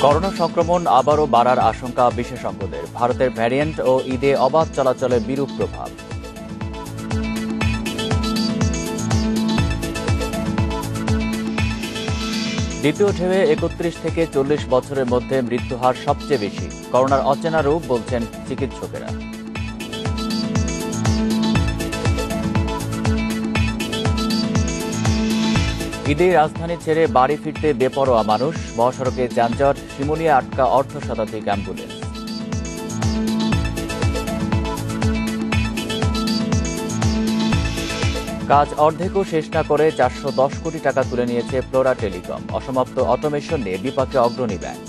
Corona সংক্রমণ আবারও বাড়ার আশঙ্কা বিশেষজ্ঞদের। ভারতের ভ্যারিয়েন্ট ও ঈদে অবাধ চলাচলে বিরূপ প্রভাব। দ্বিতীয় ঢেউয়ে ৩১ থেকে ৪০ বছরের মধ্যে মৃত্যুহার সবচেয়ে বেশি। করোনার অচেনা রূপ বলছেন চিকিৎসকেরা। ঈদে রাজধানী ছেড়ে বাড়ি ফিরতে বেপরোয়া মানুষ। মহাসড়কে যানজট, শিমুলিয়া আটকা অর্ধ শতাধিক অ্যাম্বুলেন্স। কাজ অর্ধেকও শেষ না করে ৪১০ কোটি টাকা তুলে নিয়েছে ফ্লোরা টেলিকম। অসমাপ্ত অটোমেশন নিয়ে বিপাকে অগ্রণী ব্যাংক।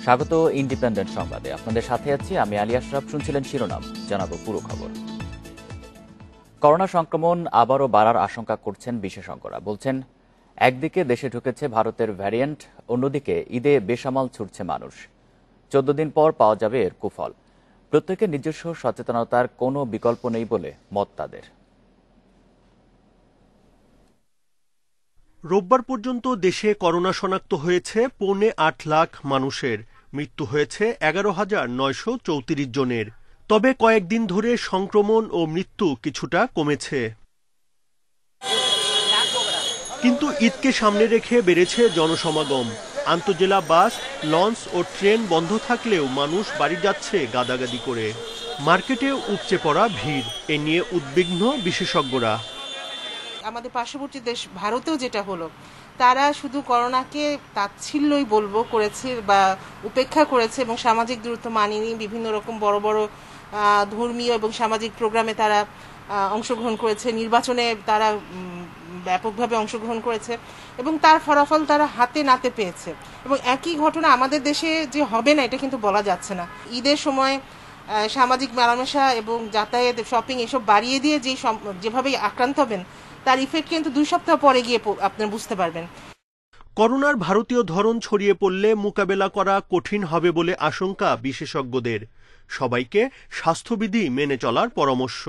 স্বাগত ইন্ডিপেন্ডেন্ট সংবাদে। আপনাদের সাথে আছি আমি আলী আশরাফ। শুনছিলেন শিরোনাম, জানাবো পুরো খবর। করোনা সংক্রমণ আবারও বাড়ার আশঙ্কা করছেন বিশেষজ্ঞরা। বলছেন, একদিকে দেশে ঢুকেছে ভারতের ভ্যারিয়েন্ট, অন্যদিকে ঈদে বেসামাল ছুটছে মানুষ। ১৪ দিন পর পাওয়া যাবে এর কুফল। প্রত্যেকের নিজস্ব সচেতনতার কোনো বিকল্প নেই বলে মত তাদের। রোববার পর্যন্ত দেশে করোনা শনাক্ত হয়েছে ৮.৫ লাখ মানুষের। মৃত্যু হয়েছে ১১,৯৩৪ জনের। তবে কয়েকদিন ধরে সংক্রমণ ও মৃত্যু কিছুটা কমেছে। কিন্তু ঈদকে সামনে রেখে বেড়েছে জনসমাগম। আন্তজেলা বাস, লঞ্চ ও ট্রেন বন্ধ থাকলেও মানুষ বাড়ি যাচ্ছে গাদাগাদি করে। মার্কেটে উপচে পড়া ভিড়, এ নিয়ে উদ্বিগ্ন বিশেষজ্ঞরা। আমাদের পার্শ্ববর্তী দেশ ভারতেও যেটা হলো, তারা শুধু করোনাকে তাচ্ছিল্যই বলবো করেছে বা উপেক্ষা করেছে এবং সামাজিক দূরত্ব মানেনি। বিভিন্ন রকম বড় বড় ধর্মীয় এবং সামাজিক প্রোগ্রামে তারা অংশগ্রহণ করেছে। নির্বাচনে তারা ব্যাপকভাবে অংশগ্রহণ করেছে এবং তার ফলাফল তারা হাতে নাতে পেয়েছে। এবং একই ঘটনা আমাদের দেশে যে হবে না এটা কিন্তু বলা যাচ্ছে না। ঈদের সময় সামাজিক মেলামেশা এবং যাতায়াত, শপিং এসব বাড়িয়ে দিয়ে যেভাবে আক্রান্ত হবেন, তার ইফেক্ট কিন্তু 2 সপ্তাহ পরে গিয়ে আপনারা বুঝতে পারবেন। করোনার ভারতীয় ধরন ছড়িয়ে পড়লে মোকাবেলা করা কঠিন হবে বলে আশঙ্কা বিশেষজ্ঞদের। সবাইকে স্বাস্থ্যবিধি মেনে চলার পরামর্শ।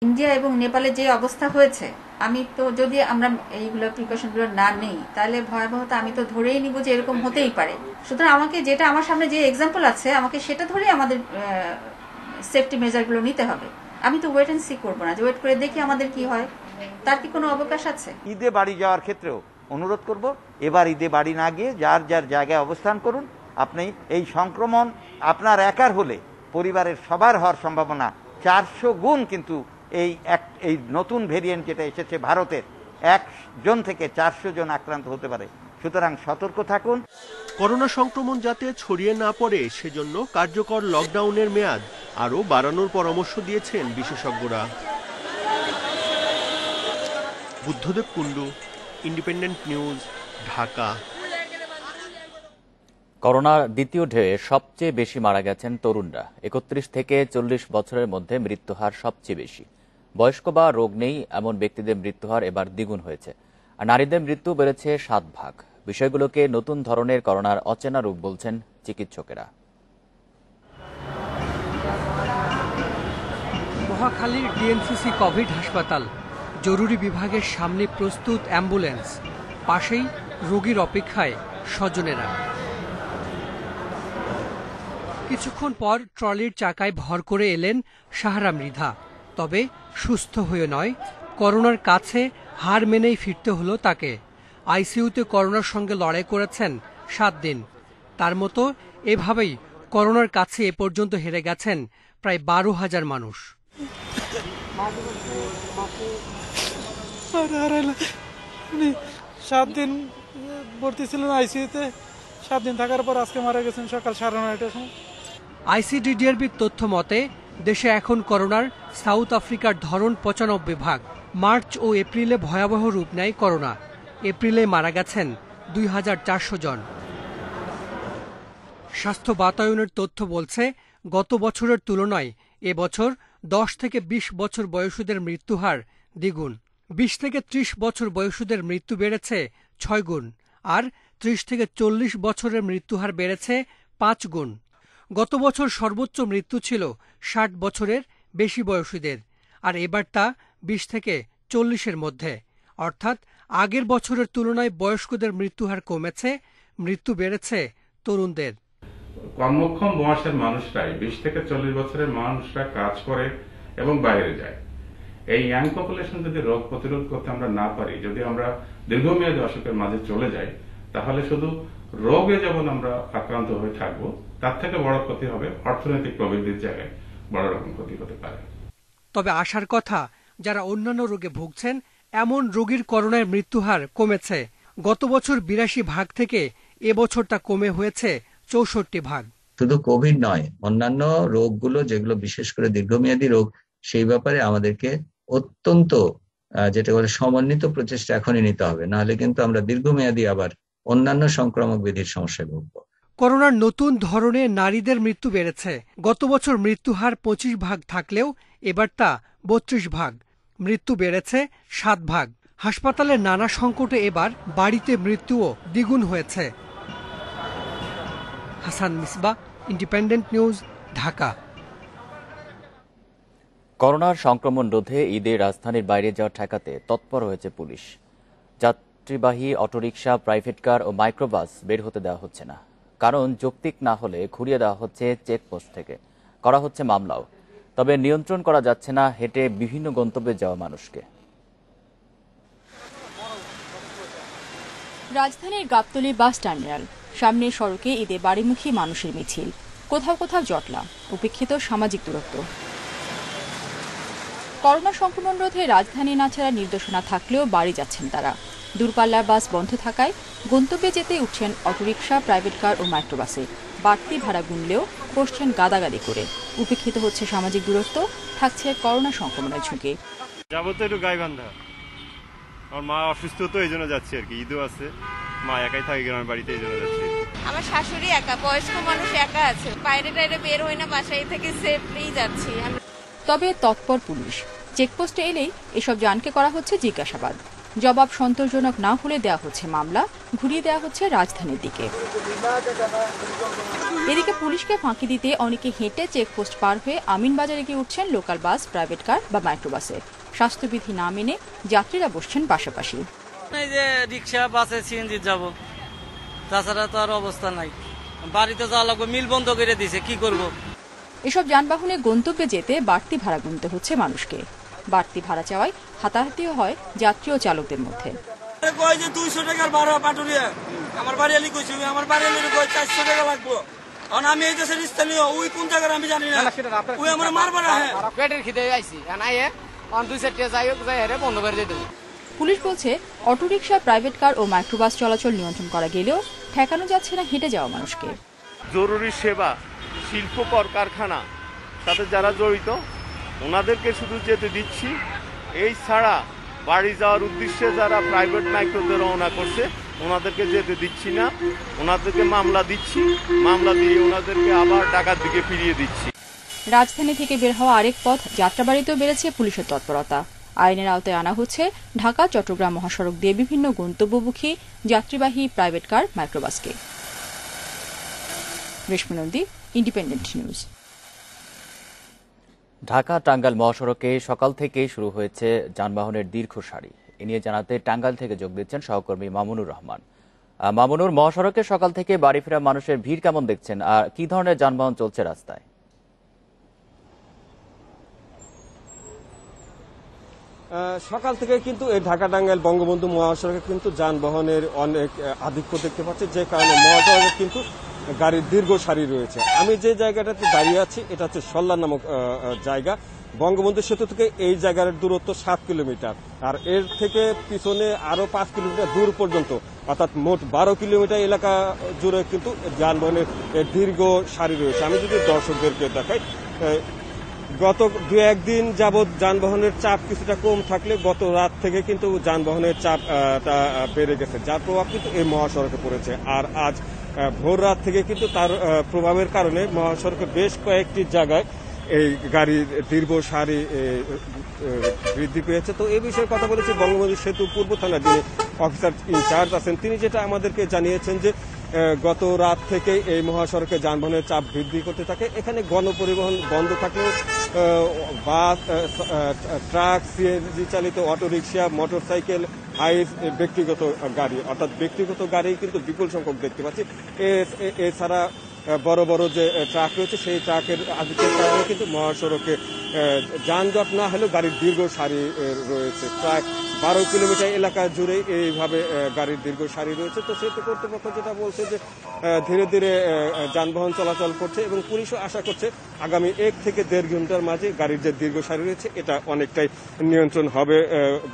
ইন্ডিয়া এবং নেপালে যে অবস্থা হয়েছে, আমি তো যদি আমরা এইগুলো প্রিকশনগুলো না নেই তাহলে ভয়াবহতা আমি তো ধরেই নিব যে এরকম হতেই পারে। সুতরাং আমাকে যেটা আমার সামনে যে এক্সাম্পল আছে, আমাকে সেটা ধরেই আমাদের সেফটি মেজারগুলো নিতে হবে। আমি তো ওয়েট এন্ড সি করবো না, যে ওয়েট করে দেখি আমাদের কি হয়। তার কি কোনো অবকাশ আছে? ঈদে বাড়ি যাওয়ার ক্ষেত্রেও অনুরোধ করব, এবার ঈদে বাড়ি না গিয়ে যার যার জায়গায় অবস্থান করুন। আপনি এই সংক্রমণ আপনার একার হলে পরিবারের সবার হওয়ার সম্ভাবনা 400 গুণ কিন্তু এই নতুন ভেরিয়েন্ট যেটা এসেছে ভারতের, 1 জন থেকে 400 জন আক্রান্ত হতে পারে। সুতরাং সতর্ক থাকুন। করোনা সংক্রমণ যাতে ছড়িয়ে না পড়ে সেজন্য কার্যকর লকডাউনের মেয়াদ আরও বাড়ানোর পরামর্শ দিয়েছেন বিশেষজ্ঞরা। Buddhadeb Kundu, independent News, Dhaka. করোনার দ্বিতীয় ঢেউয়ে সবচেয়ে বেশি মারা গেছেন তরুণরা। ৩১ থেকে ৪০ বছরের মধ্যে মৃত্যুহার সবচেয়ে বেশি। বয়স্ক বা রোগ নেই এমন ব্যক্তিদের মৃত্যুহার এবার দ্বিগুণ হয়েছে, আর নারীদের মৃত্যু বেড়েছে 7 ভাগ। বিষয়গুলোকে নতুন ধরনের করোনার অচেনা রূপ বলছেন চিকিৎসকেরা। মহাখালীর ডিএনসিসি কোভিড হাসপাতাল, জরুরি বিভাগের সামনে প্রস্তুত অ্যাম্বুলেন্স, পাশেই রোগীর অপেক্ষায় স্বজনেরা। কিছুক্ষণ পর ট্রলির চাকায় ভর করে এলেন সাহারা মৃধা। তবে সুস্থ হয়ে নয়, করোনার কাছে হার মেনেই ফিরতে হলো তাকে। আইসিইউতে করোনার সঙ্গে লড়াই করেছেন 7 দিন। তার মতো এভাবেই করোনার কাছে এ পর্যন্ত হেরে গেছেন প্রায় 12,000 মানুষ। 7 দিন ভর্তি ছিলেন আইসিইউতে। 7 দিন থাকার পর আজকে মারা গেছেন সকাল 9:30টার সময়। আইসিডিডিআরবির তথ্য মতে দেশে এখন করোনার সাউথ আফ্রিকার ধরন 95 ভাগ। মার্চ ও এপ্রিলে ভয়াবহ রূপ নেয় করোনা। এপ্রিলে মারা গেছেন 2,400 জন। স্বাস্থ্য বাতায়নের তথ্য বলছে, গত বছরের তুলনায় এবছর 10 থেকে 20 বছর বয়সীদের মৃত্যুহার দ্বিগুণ। 20 থেকে 30 বছর বয়সীদের মৃত্যু বেড়েছে 6 গুণ, আর 30 থেকে 40 বছরের মৃত্যুহার বেড়েছে 5 গুণ। গত বছর সর্বোচ্চ মৃত্যু ছিল 60 বছরের বেশি বয়সীদের, আর এবার তা 20 থেকে 40-এর মধ্যে। অর্থাৎ আগের বছরের তুলনায় বয়স্কদের মৃত্যুহার কমেছে, মৃত্যু বেড়েছে তরুণদের। কর্মক্ষম বয়সের মানুষরাই 20 থেকে 40 বছরের মানুষরা কাজ করে এবং বাইরে যায়। এই ইয়াং পপুলেশন যদি রোগ প্রতিরোধ করতে আমরা না পারি, যদি আমরা দীর্ঘমেয়াদী অসুখের মাঝে চলে যাই, তাহলে শুধু রোগে যেমন আমরা আক্রান্ত হয়ে থাকবো, তার থেকে বড় ক্ষতি হবে অর্থনৈতিক প্রবৃদ্ধির জায়গায় বড় রকম ক্ষতি হতে পারে। তবে আশার কথা, যারা অন্যান্য রোগে ভুগছেন এমন রোগীর করোনায় মৃত্যুহার কমেছে। গত বছর 82 ভাগ থেকে এবছর তা কমে হয়েছে 64 ভাগ। শুধু কোভিড নয়, অন্যান্য রোগগুলো যেগুলো বিশেষ করে দীর্ঘমেয়াদী রোগ, সেই ব্যাপারে আমাদেরকে অত্যন্ত যেটা বলে সমন্বিত প্রচেষ্টা এখনই নিতে হবে, নাহলে কিন্তু আমরা দীর্ঘমেয়াদী আবার অন্যান্য সংক্রামক ব্যাধির সমস্যায় ভুগব। করোনার নতুন ধরনে নারীদের মৃত্যু বেড়েছে। গত বছর মৃত্যুহার 25 ভাগ থাকলেও এবার তা 32 ভাগ। মৃত্যু বেড়েছে 7 ভাগ। হাসপাতালের নানা সংকটে এবার বাড়িতে মৃত্যুও দ্বিগুণ হয়েছে। Hasan Misbah, independent News, Dhaka. করোনার সংক্রমণ রোধে ঈদে রাজধানীর বাইরে যাওয়া ঠেকাতে তৎপর হয়েছে পুলিশ। যাত্রীবাহী অটোরিকশা, প্রাইভেট কার ও মাইক্রোবাস বের হতে দেওয়া হচ্ছে না, কারণ যৌক্তিক না হলে ঘুরিয়ে দেওয়া হচ্ছে চেকপোস্ট থেকে, করা হচ্ছে মামলাও। তবে নিয়ন্ত্রণ করা যাচ্ছে না হেঁটে বিভিন্ন গন্তব্যে যাওয়া মানুষকে। রাজধানীর গাবতলী বাস টার্মিনাল, সামনের সড়কে ঈদে বাড়িমুখী মানুষের মিছিল, কোথাও কোথাও জটলা, উপেক্ষিত সামাজিক দূরত্ব। করোনা সংক্রমণ রোধে রাজধানী না ছাড়ার নির্দেশনা থাকলেও বাড়ি যাচ্ছেন তারা। দূরপাল্লার বাস বন্ধ থাকায় গন্তব্যে যেতে উঠছেন অটোরিকশা, প্রাইভেট কার ও মাইক্রোবাসে। বাড়তি ভাড়া গুনলেও বসছেন গাদাগাদি করে। উপেক্ষিত হচ্ছে সামাজিক দূরত্ব, থাকছে করোনা সংক্রমণের ঝুঁকি। যাবো তো একটু গাইবান্ধা, আমার মা অসুস্থ তো এই জন্য যাচ্ছি আর কি। ঈদও আছে, মা একাই থাকে গ্রামের বাড়িতে, এই জন্য যাচ্ছি। আমার শাশুড়ি একা, বয়স্ক মানুষ একা আছে, বাইরে টাইরে বের হই না, বাসায় থেকে সেফলি যাচ্ছি। তবে তৎপর পুলিশ। চেকপোস্টে এলেই এসব যানকে করা হচ্ছে জিজ্ঞাসাবাদ। জবাব সন্তোষজনক না হলে দেওয়া হচ্ছে মামলা, ঘুরিয়ে দেওয়া হচ্ছে রাজধানীর দিকে। এদিকে পুলিশকে ফাঁকি দিতে অনেকে হেঁটে চেকপোস্ট পার হয়ে আমিনবাজারে গিয়ে উঠছেন লোকাল বাস, প্রাইভেট কার বা মাইক্রোবাসে। স্বাস্থ্যবিধি না মেনে যাত্রীরা বসছেন পাশাপাশি। এই যে রিক্সা, বাসে, সিএনজি যাব, তাছাড়া তো আর অবস্থা নাই। বাড়িতে যাওয়া লাগবে, মিল বন্ধ করে দিয়েছে, কি করব। এসব যানবাহনে গন্তব্যে যেতে বাড়তি ভাড়া গুনতে হচ্ছে মানুষকে। বাড়তি ভাড়া চাওয়ায় হাতাহাতিও হয় যাত্রী ও চালকদের মধ্যে। 200 টাকার ভাড়া পাটুরিয়া, আমার বাড়ি আলি কইছি, আমার বাড়ি আলি 400 টাকা লাগবো। আমি এই দেশের স্থানীয়, ওই কোন জায়গার আমি জানি না, ওই আমার মারবা না। পেটের খিদে আইছি, বন্ধ করে দিয়ে দেবো। পুলিশ বলছে অটোরিকশা, প্রাইভেট কার ও মাইক্রোবাস চলাচল নিয়ন্ত্রণ করা গেলেও ঠেকানো যাচ্ছে না হেঁটে যাওয়া মানুষকে। জরুরি সেবা, শিল্প, কারখানা সাথে যারা জড়িত ওনাদেরকে শুধু যেতে দিচ্ছি। এই ছাড়া বাড়ি যাওয়ার উদ্দেশ্যে যারা প্রাইভেট মাইক্রোতে রওনা করছে ওনাদেরকে যেতে দিচ্ছি না, ওনাদেরকে মামলা দিচ্ছি, মামলা দিয়ে ওনাদেরকে আবার ঢাকার দিকে ফিরিয়ে দিচ্ছি। রাজধানী থেকে বের হওয়া আরেক পথ যাত্রাবাড়িতেও বেড়েছে পুলিশের তৎপরতা। আইনের আওতায় আনা হচ্ছে ঢাকা চট্টগ্রাম মহাসড়ক দিয়ে বিভিন্ন গন্তব্যমুখী যাত্রীবাহী প্রাইভেট কার, মাইক্রোবাসকে। Reshma Nandi, Independent News. ঢাকা টাঙ্গাইল মহাসড়কে সকাল থেকেই শুরু হয়েছে যানবাহনের দীর্ঘ সারি। এ নিয়ে জানাতে টাঙ্গাইল থেকে যোগ দিচ্ছেন সহকর্মী মামুনুর রহমান। মামুনুর, মহাসড়কে সকাল থেকে বাড়ি ফেরা মানুষের ভিড় কেমন দেখছেন, আর কি ধরনের যানবাহন চলছে রাস্তায়? সকাল থেকে কিন্তু এই ঢাকা টাঙ্গাইল বঙ্গবন্ধু মহাসড়কে কিন্তু যানবাহনের অনেক আধিক্য দেখতে পাচ্ছি, যে কারণে মহাসড়কে কিন্তু গাড়ির দীর্ঘ সারি রয়েছে। আমি যে জায়গাটাতে দাঁড়িয়ে আছি এটা হচ্ছে সল্লা নামক জায়গা। বঙ্গবন্ধু সেতু থেকে এই জায়গার দূরত্ব 7 কিলোমিটার, আর এর থেকে পিছনে আরো 5 কিলোমিটার দূর পর্যন্ত, অর্থাৎ মোট 12 কিলোমিটার এলাকা জুড়ে কিন্তু যানবাহনের দীর্ঘ সারি রয়েছে। আমি যদি দর্শকদেরকে দেখাই, গত 2-1 দিন যাবৎ যানবাহনের চাপ কিছুটা কম থাকলে গত রাত থেকে কিন্তু যানবাহনের চাপটা বেড়ে গেছে, যার প্রভাব কিন্তু এই মহাসড়কে পড়েছে। আর আজ ভোর রাত থেকে কিন্তু তার প্রভাবের কারণে মহাসড়কের বেশ কয়েকটি জায়গায় এই গাড়ির দীর্ঘ সারি বৃদ্ধি পেয়েছে। তো এই বিষয়ে কথা বলেছি বঙ্গবন্ধু সেতু পূর্ব থানার যিনি অফিসার ইনচার্জ আছেন, তিনি যেটা আমাদেরকে জানিয়েছেন যে গত রাত থেকে এই মহাসড়কে যানবাহনের চাপ বৃদ্ধি করতে থাকে। এখানে গণপরিবহন বন্ধ থাকলেও বাস, ট্রাক, সিএনজি চালিত অটোরিকশা, মোটরসাইকেল হাইয়েস্ট ব্যক্তিগত গাড়ি, অর্থাৎ ব্যক্তিগত গাড়ি কিন্তু বিপুল সংখ্যক দেখতে পাচ্ছি। এছাড়া বড় বড় যে ট্রাক রয়েছে সেই ট্রাকের আধিক্যের কারণে কিন্তু মহাসড়কে যানজট না হলেও গাড়ির দীর্ঘ সারি রয়েছে। প্রায় 12 কিলোমিটার এলাকা জুড়ে এইভাবে গাড়ির দীর্ঘ সারি রয়েছে। তো সেতু কর্তৃপক্ষ যেটা বলছে যে ধীরে ধীরে যানবাহন চলাচল করছে এবং পুলিশও আশা করছে আগামী 1 থেকে 1.5 ঘন্টার মাঝে গাড়ির যে দীর্ঘ সারি রয়েছে এটা অনেকটাই নিয়ন্ত্রণ হবে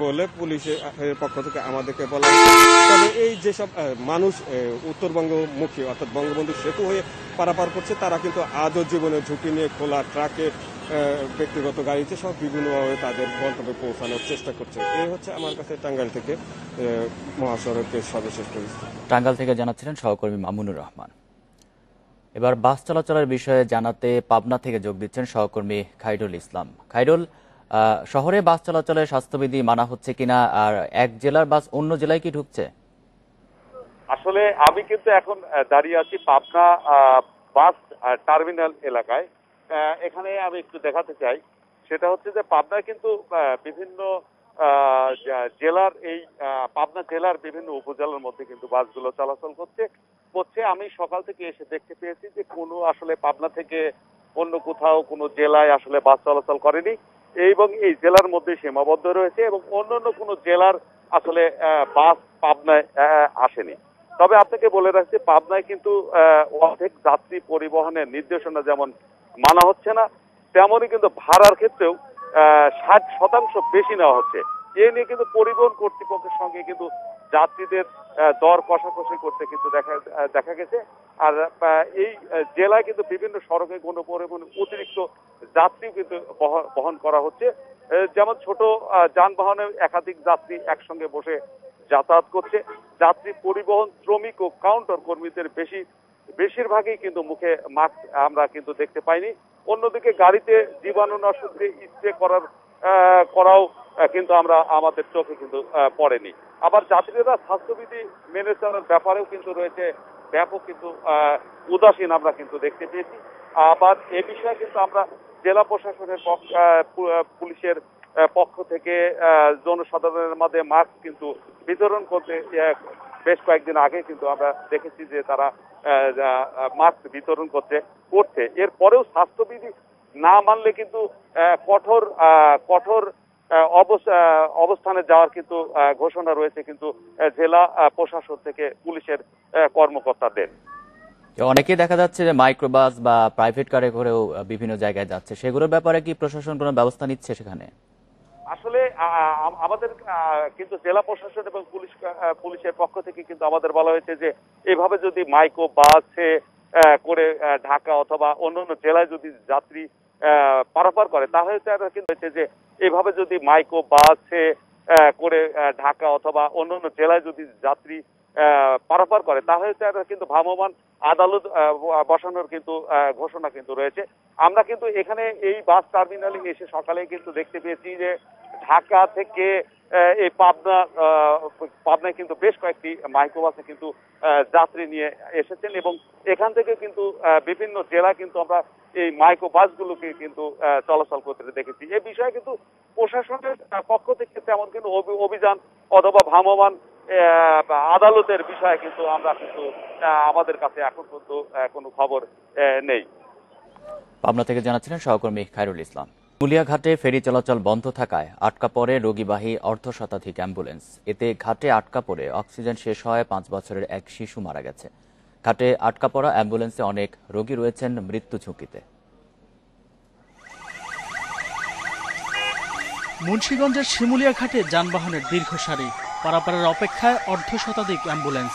বলে পুলিশের পক্ষ থেকে আমাদেরকে বলা হয়েছে। তবে এই যেসব মানুষ উত্তরবঙ্গমুখী অর্থাৎ বঙ্গবন্ধু সেতু হয়ে পারাপার করছে তারা কিন্তু আজও জীবনের ঝুঁকি নিয়ে খোলা ট্রাকে ব্যক্তিগত গাড়িতে সব বিভিন্নভাবে তাদের গন্তব্যে পৌঁছানোর চেষ্টা করছে। এই হচ্ছে আমার কাছে টাঙ্গাইল থেকে মহাসড়কের সর্বশেষ পরিস্থিতি। টাঙ্গাইল থেকে জানাচ্ছিলেন সহকর্মী মামুনুর রহমান। এবার বাস চলাচলের বিষয়ে জানাতে পাবনা থেকে যোগ দিচ্ছেন সহকর্মী খাইরুল ইসলাম। খাইরুল, শহরে বাস চলাচলে স্বাস্থ্যবিধি মানা হচ্ছে কিনা, আর এক জেলার বাস অন্য জেলায় কি ঢুকছে? আসলে আমি কিন্তু এখন দাঁড়িয়ে আছি পাবনা বাস টার্মিনাল এলাকায়। এখানে আমি একটু দেখাতে চাই, সেটা হচ্ছে যে পাবনায় কিন্তু বিভিন্ন জেলার পাবনা জেলার বিভিন্ন উপজেলার মধ্যে কিন্তু বাসগুলো চলাচল করছে। আমি সকাল থেকে এসে দেখতে পেয়েছি যে কোনো আসলে পাবনা থেকে অন্য কোথাও কোনো জেলায় আসলে বাস চলাচল করেনি এবং এই জেলার মধ্যে সীমাবদ্ধ রয়েছে এবং অন্যান্য কোনো জেলার আসলে বাস পাবনায় আসেনি। তবে আপনাকে বলে রাখছি, পাবনায় কিন্তু অর্ধেক যাত্রী পরিবহনের নির্দেশনা যেমন মানা হচ্ছে না, তেমনই কিন্তু ভাড়ার ক্ষেত্রেও 60% বেশি নেওয়া হচ্ছে। এ নিয়ে কিন্তু পরিবহন কর্তৃপক্ষের সঙ্গে কিন্তু যাত্রীদের দর কষাকষি করতে কিন্তু দেখা গেছে। আর এই জেলায় কিন্তু বিভিন্ন সড়কে গণপরিবহন অতিরিক্ত যাত্রী কিন্তু বহন করা হচ্ছে। যেমন ছোট যানবাহনে একাধিক যাত্রী একসঙ্গে বসে যাতায়াত করছে। যাত্রী পরিবহন শ্রমিক ও কাউন্টার কর্মীদের বেশিরভাগই কিন্তু মুখে মাস্ক আমরা কিন্তু দেখতে পাইনি। অন্যদিকে গাড়িতে জীবাণুনাশক স্প্রে করাও কিন্তু আমরা আমাদের চোখে কিন্তু পড়েনি। আবার যাত্রীরা স্বাস্থ্যবিধি মেনে চলার ব্যাপারেও কিন্তু রয়েছে ব্যাপক কিন্তু উদাসীন আমরা কিন্তু দেখতে পেয়েছি। আবার এ বিষয়ে কিন্তু আমরা জেলা প্রশাসনের পুলিশের পক্ষ থেকে জনসাধারণের মাঝে মাস্ক কিন্তু বিতরণ করতে বেশ কয়েকদিন আগে কিন্তু আমরা দেখেছি যে তারা মাস্ক বিতরণ করছে। এরপরেও স্বাস্থ্যবিধি না মানলে কিন্তু কঠোর অবস্থানে যাওয়ার কিন্তু ঘোষণা রয়েছে কিন্তু জেলা প্রশাসন থেকে পুলিশের কর্মকর্তাদের। অনেকেই দেখা যাচ্ছে যে মাইক্রোবাস বা প্রাইভেট কারে করেও বিভিন্ন জায়গায় যাচ্ছে, সেগুলোর ব্যাপারে কি প্রশাসন কোনো ব্যবস্থা নিচ্ছে সেখানে? আসলে আমাদের কিন্তু জেলা প্রশাসন এবং পুলিশের পক্ষ থেকে কিন্তু আমাদের বলা হয়েছে যে এভাবে যদি মাইক্রো বাসে করে ঢাকা অথবা অন্যান্য জেলায় যদি যাত্রী পারাপার করে তাহলে কিন্তু হচ্ছে যে এভাবে যদি মাইক্রো বাসে করে ঢাকা অথবা অন্যান্য জেলায় যদি যাত্রী পারাপার করে তাহলে কিন্তু ভ্রাম্যমাণ আদালত বসানোর কিন্তু ঘোষণা কিন্তু রয়েছে। আমরা কিন্তু এখানে এই বাস টার্মিনালে এসে সকালে কিন্তু দেখতে পেয়েছি যে ঢাকা থেকে এই পাবনায় কিন্তু বেশ কয়েকটি মাইক্রোবাসে কিন্তু যাত্রী নিয়ে এসেছেন এবং এখান থেকে কিন্তু বিভিন্ন জেলা কিন্তু আমরা এই মাইক্রোবাসগুলোকে কিন্তু চলাচল করতে দেখেছি। এই বিষয়ে কিন্তু প্রশাসনের পক্ষ থেকে তেমন কিন্তু অভিযান অথবা ভ্রাম্যমাণ আদালতের বিষয়ে কিন্তু আমরা কিন্তু আমাদের কাছে এখন পর্যন্ত কোনো খবর নেই। পাবনা থেকে জানাচ্ছিলেন সহকর্মী খায়রুল ইসলাম। মুলিয়াঘাটে ফেরি চলাচল বন্ধ থাকায় আটকা পড়ে রোগীবাহী অর্ধশতাধিক অ্যাম্বুলেন্স। এতে ঘাটে আটকা পড়ে অক্সিজেন শেষ হয় 5 বছরের এক শিশু মারা গেছে। ঘাটে আটকা পড়া অ্যাম্বুলেন্সে অনেক রোগী রয়েছেন মৃত্যু ঝুঁকিতে। মুন্সিগঞ্জের শিমুলিয়া ঘাটে যানবাহনের দীর্ঘ সারি, পারাপারের অপেক্ষায় অর্ধশতাধিক অ্যাম্বুলেন্স।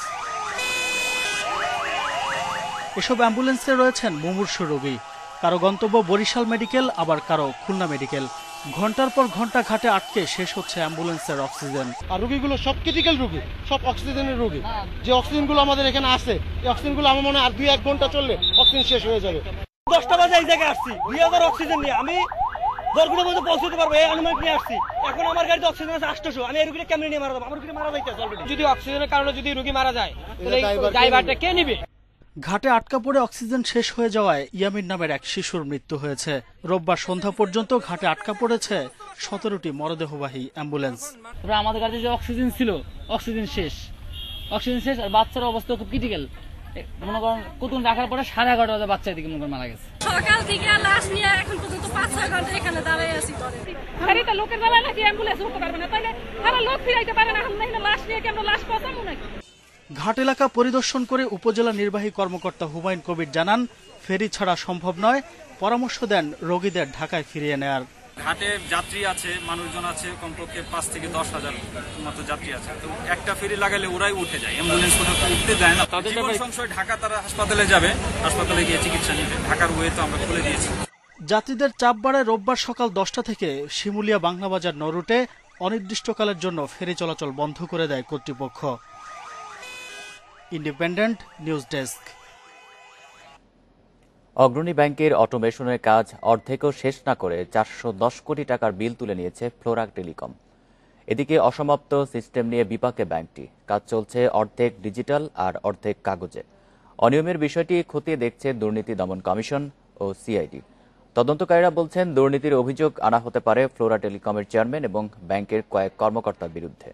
এসব অ্যাম্বুলেন্সে রয়েছেন মুমূর্ষু রোগী, কারো গন্তব্য বরিশাল মেডিকেল, আবার কারো খুলনা মেডিকেল। ঘন্টার পর ঘন্টা ঘাটে আটকে শেষ হচ্ছে অ্যাম্বুলেন্সের অক্সিজেন। আর রোগীগুলো সব ক্রিটিক্যাল রোগী, সব অক্সিজেনের রোগী। যে অক্সিজেনগুলো আমাদের এখানে আছে, এই অক্সিজেনগুলো আমার মনে হয় আর 2-1 ঘন্টা চললে অক্সিজেন শেষ হয়ে যাবে। 10টা বাজে এই জায়গায় আসছি, 2000 অক্সিজেন নিয়ে আমি দরগুলো মধ্যে পৌঁছতে পারবো এই অনুমান নিয়ে আসছি। এখন আমার গাড়িতে অক্সিজেন আছে 800, আমি এই রোগীকে কেমনে নিয়ে মারা যাবো? আমার রোগী মারা যাইতেছে অলরেডি। যদি অক্সিজেনের কারণে যদি রোগী মারা যায় তাহলে ড্রাইভারটা কে নিবে? ঘাটে আটকা পড়ে অক্সিজেন শেষ হয়ে যাওয়ায় ইয়ামিন নামের এক শিশুর মৃত্যু হয়েছে। রোববার সন্ধ্যা পর্যন্ত ঘাটে আটকা পড়েছে 17টি মরদেহবাহী অ্যাম্বুলেন্স। আমাদের কাছে যে অক্সিজেন ছিল, অক্সিজেন শেষ আর বাচ্চার অবস্থা খুব ক্রিটিক্যাল। মনে করেন কতক্ষণ রাখার পরে 11:30 বাজে বাচ্চা এদিকে মনে করেন মারা গেছে। সকাল থেকে লাশ নিয়ে এখন পর্যন্ত 5-6 ঘন্টা এখানে দাঁড়িয়ে আছি। গাড়িটা লোকের বেলা নাকি অ্যাম্বুলেন্স উঠতে পারবে না, তাহলে তারা লোক ফিরাইতে পারে না, আমরা লাশ নিয়ে কেন লাশ পৌঁছাবো নাকি? ঘাট এলাকা পরিদর্শন করে উপজেলা নির্বাহী কর্মকর্তা হুমায়ুন কবির জানান, ফেরি ছাড়া সম্ভব নয়, পরামর্শ দেন রোগীদের ঢাকায় ফিরিয়ে নেয়ার। ঘাটে যাত্রী আছে, মানুষজন আছে, কমপক্ষে 5 থেকে 10,000 মতো যাত্রী আছে। তো একটা ফেরি লাগালে ওরাই উঠে যায়, অ্যাম্বুলেন্স কোথাও উঠতে দেয় না। জীবন সংশয় ঢাকা তারা হাসপাতালে যাবে, হাসপাতালে গিয়ে চিকিৎসা নিবে। ঢাকার ওয়ে তো আমরা খুলে দিয়েছি। যাত্রীদের চাপ বাড়ায় রোববার সকাল 10টা থেকে শিমুলিয়া বাংলাবাজার নরুটে অনির্দিষ্টকালের জন্য ফেরি চলাচল বন্ধ করে দেয় কর্তৃপক্ষ। Independent news desk. অগ্রণী ব্যাংকের অটোমেশনের কাজ অর্ধেকও শেষ না করে 410 কোটি টাকার বিল তুলে নিয়েছে ফ্লোরা টেলিকম। এদিকে অসমাপ্ত সিস্টেম নিয়ে বিপাকে ব্যাংকটি। কাজ চলছে অর্ধেক ডিজিটাল আর অর্ধেক কাগজে। অনিয়মের বিষয়টি খতিয়ে দেখছে দুর্নীতি দমন কমিশন ও সিআইডি। তদন্তকারীরা বলছেন, দুর্নীতির অভিযোগ আনা হতে পারে ফ্লোরা টেলিকমের চেয়ারম্যান এবং ব্যাংকের কয়েক কর্মকর্তার বিরুদ্ধে।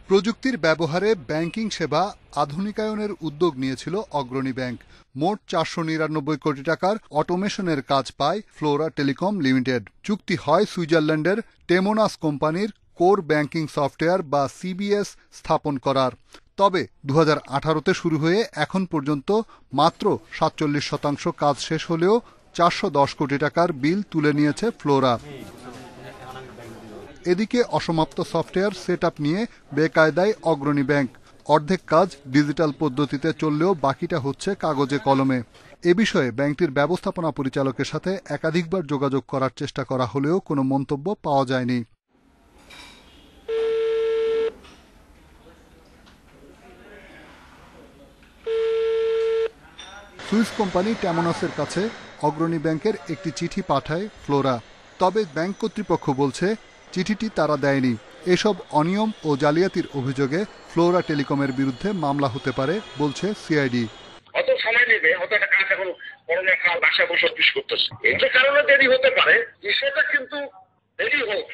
প্রযুক্তির ব্যবহারে ব্যাংকিং সেবা আধুনিকায়নের উদ্যোগ নিয়েছিল অগ্রণী ব্যাংক। মোট 499 কোটি টাকার অটোমেশনের কাজ পায় ফ্লোরা টেলিকম লিমিটেড। চুক্তি হয় সুইজারল্যান্ডের টেমোনাস কোম্পানির কোর ব্যাংকিং সফটওয়্যার বা সিবিএস স্থাপন করার। তবে 2018তে শুরু হয়ে এখন পর্যন্ত মাত্র 47% কাজ শেষ হলেও 410 কোটি টাকার বিল তুলে নিয়েছে ফ্লোরা। এদিকে অসমাপ্ত সফটওয়্যার সেটআপ নিয়ে বেকায়দায় অগ্রণী ব্যাংক। অর্ধেক কাজ ডিজিটাল পদ্ধতিতে চললেও বাকিটা হচ্ছে কাগজে কলমে। এ বিষয়ে ব্যাংকটির ব্যবস্থাপনা পরিচালকের সাথে একাধিকবার যোগাযোগ করার চেষ্টা করা হলেও কোনো মন্তব্য পাওয়া যায়নি। সুইস কোম্পানি টেমোনাসের কাছে অগ্রণী ব্যাংকের একটি চিঠি পাঠায় ফ্লোরা। তবে ব্যাংক কর্তৃপক্ষ বলছে, চিঠিটি তারা দেয়নি। এসব অনিয়ম ও জালিয়াতির অভিযোগে ফ্লোরা টেলিকমের বিরুদ্ধে মামলা হতে পারে বলছে সিআইডি। অত সময় নেবে, অত একটা কাজ এখন করোনা কাল বাসায় বসে অফিস করতেছে, এর কারণে দেরি হতে পারে। বিষয়টা কিন্তু দেরি হোক,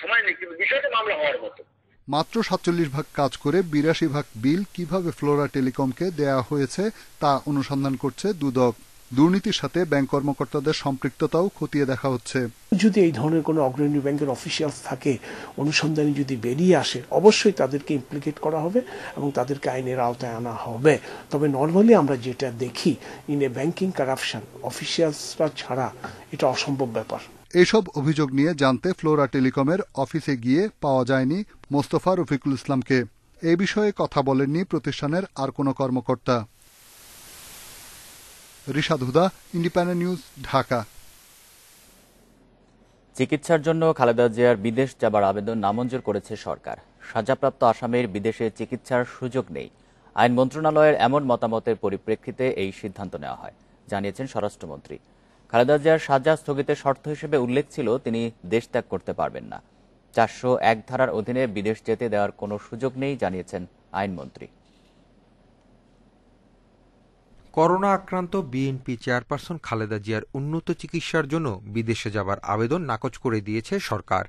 সময় নেই, কিন্তু বিষয়টা মামলা হওয়ার মতো। মাত্র 47 ভাগ কাজ করে 82 ভাগ বিল কিভাবে ফ্লোরা টেলিকমকে দেয়া হয়েছে তা অনুসন্ধান করছে দুদক। দুর্নীতির সাথে ব্যাংক কর্মকর্তাদের সম্পৃক্ততাও খতিয়ে দেখা হচ্ছে। যদি এই ধরনের কোনো অগ্রণী ব্যাংকের অফিসিয়ালস থাকে, অনুসন্ধানে যদি বেরিয়ে আসে, অবশ্যই তাদেরকে ইমপ্লিকেট করা হবে এবং তাদেরকে আইনের আওতায় আনা হবে। তবে নর্মালি আমরা যেটা দেখি, ইন এ ব্যাংকিং কারাপশন অফিসিয়ালসরা ছাড়া এটা অসম্ভব ব্যাপার। এসব অভিযোগ নিয়ে জানতে ফ্লোরা টেলিকমের অফিসে গিয়ে পাওয়া যায়নি মোস্তফা রফিকুল ইসলামকে। এ বিষয়ে কথা বলেননি প্রতিষ্ঠানের আর কোনো কর্মকর্তা। রিশাদ হুদা, ইন্ডিপেন্ডেন্ট নিউজ, ঢাকা। চিকিৎসার জন্য খালেদা জিয়ার বিদেশ যাবার আবেদন নামঞ্জুর করেছে সরকার। সাজাপ্রাপ্ত আসামির বিদেশে চিকিৎসার সুযোগ নেই। আইন মন্ত্রণালয়ের এমন মতামতের পরিপ্রেক্ষিতে এই সিদ্ধান্ত নেওয়া হয়, জানিয়েছেন স্বরাষ্ট্রমন্ত্রী। খালেদা জিয়ার সাজা স্থগিতের শর্ত হিসেবে উল্লেখ ছিল তিনি দেশ ত্যাগ করতে পারবেন না। 401 ধারার অধীনে বিদেশ যেতে দেওয়ার কোনো সুযোগ নেই, জানিয়েছেন আইনমন্ত্রী। করোনা আক্রান্ত বিএনপি চেয়ারপারসন খালেদা জিয়ার উন্নত চিকিৎসার জন্য বিদেশে যাবার আবেদন নাকচ করে দিয়েছে সরকার।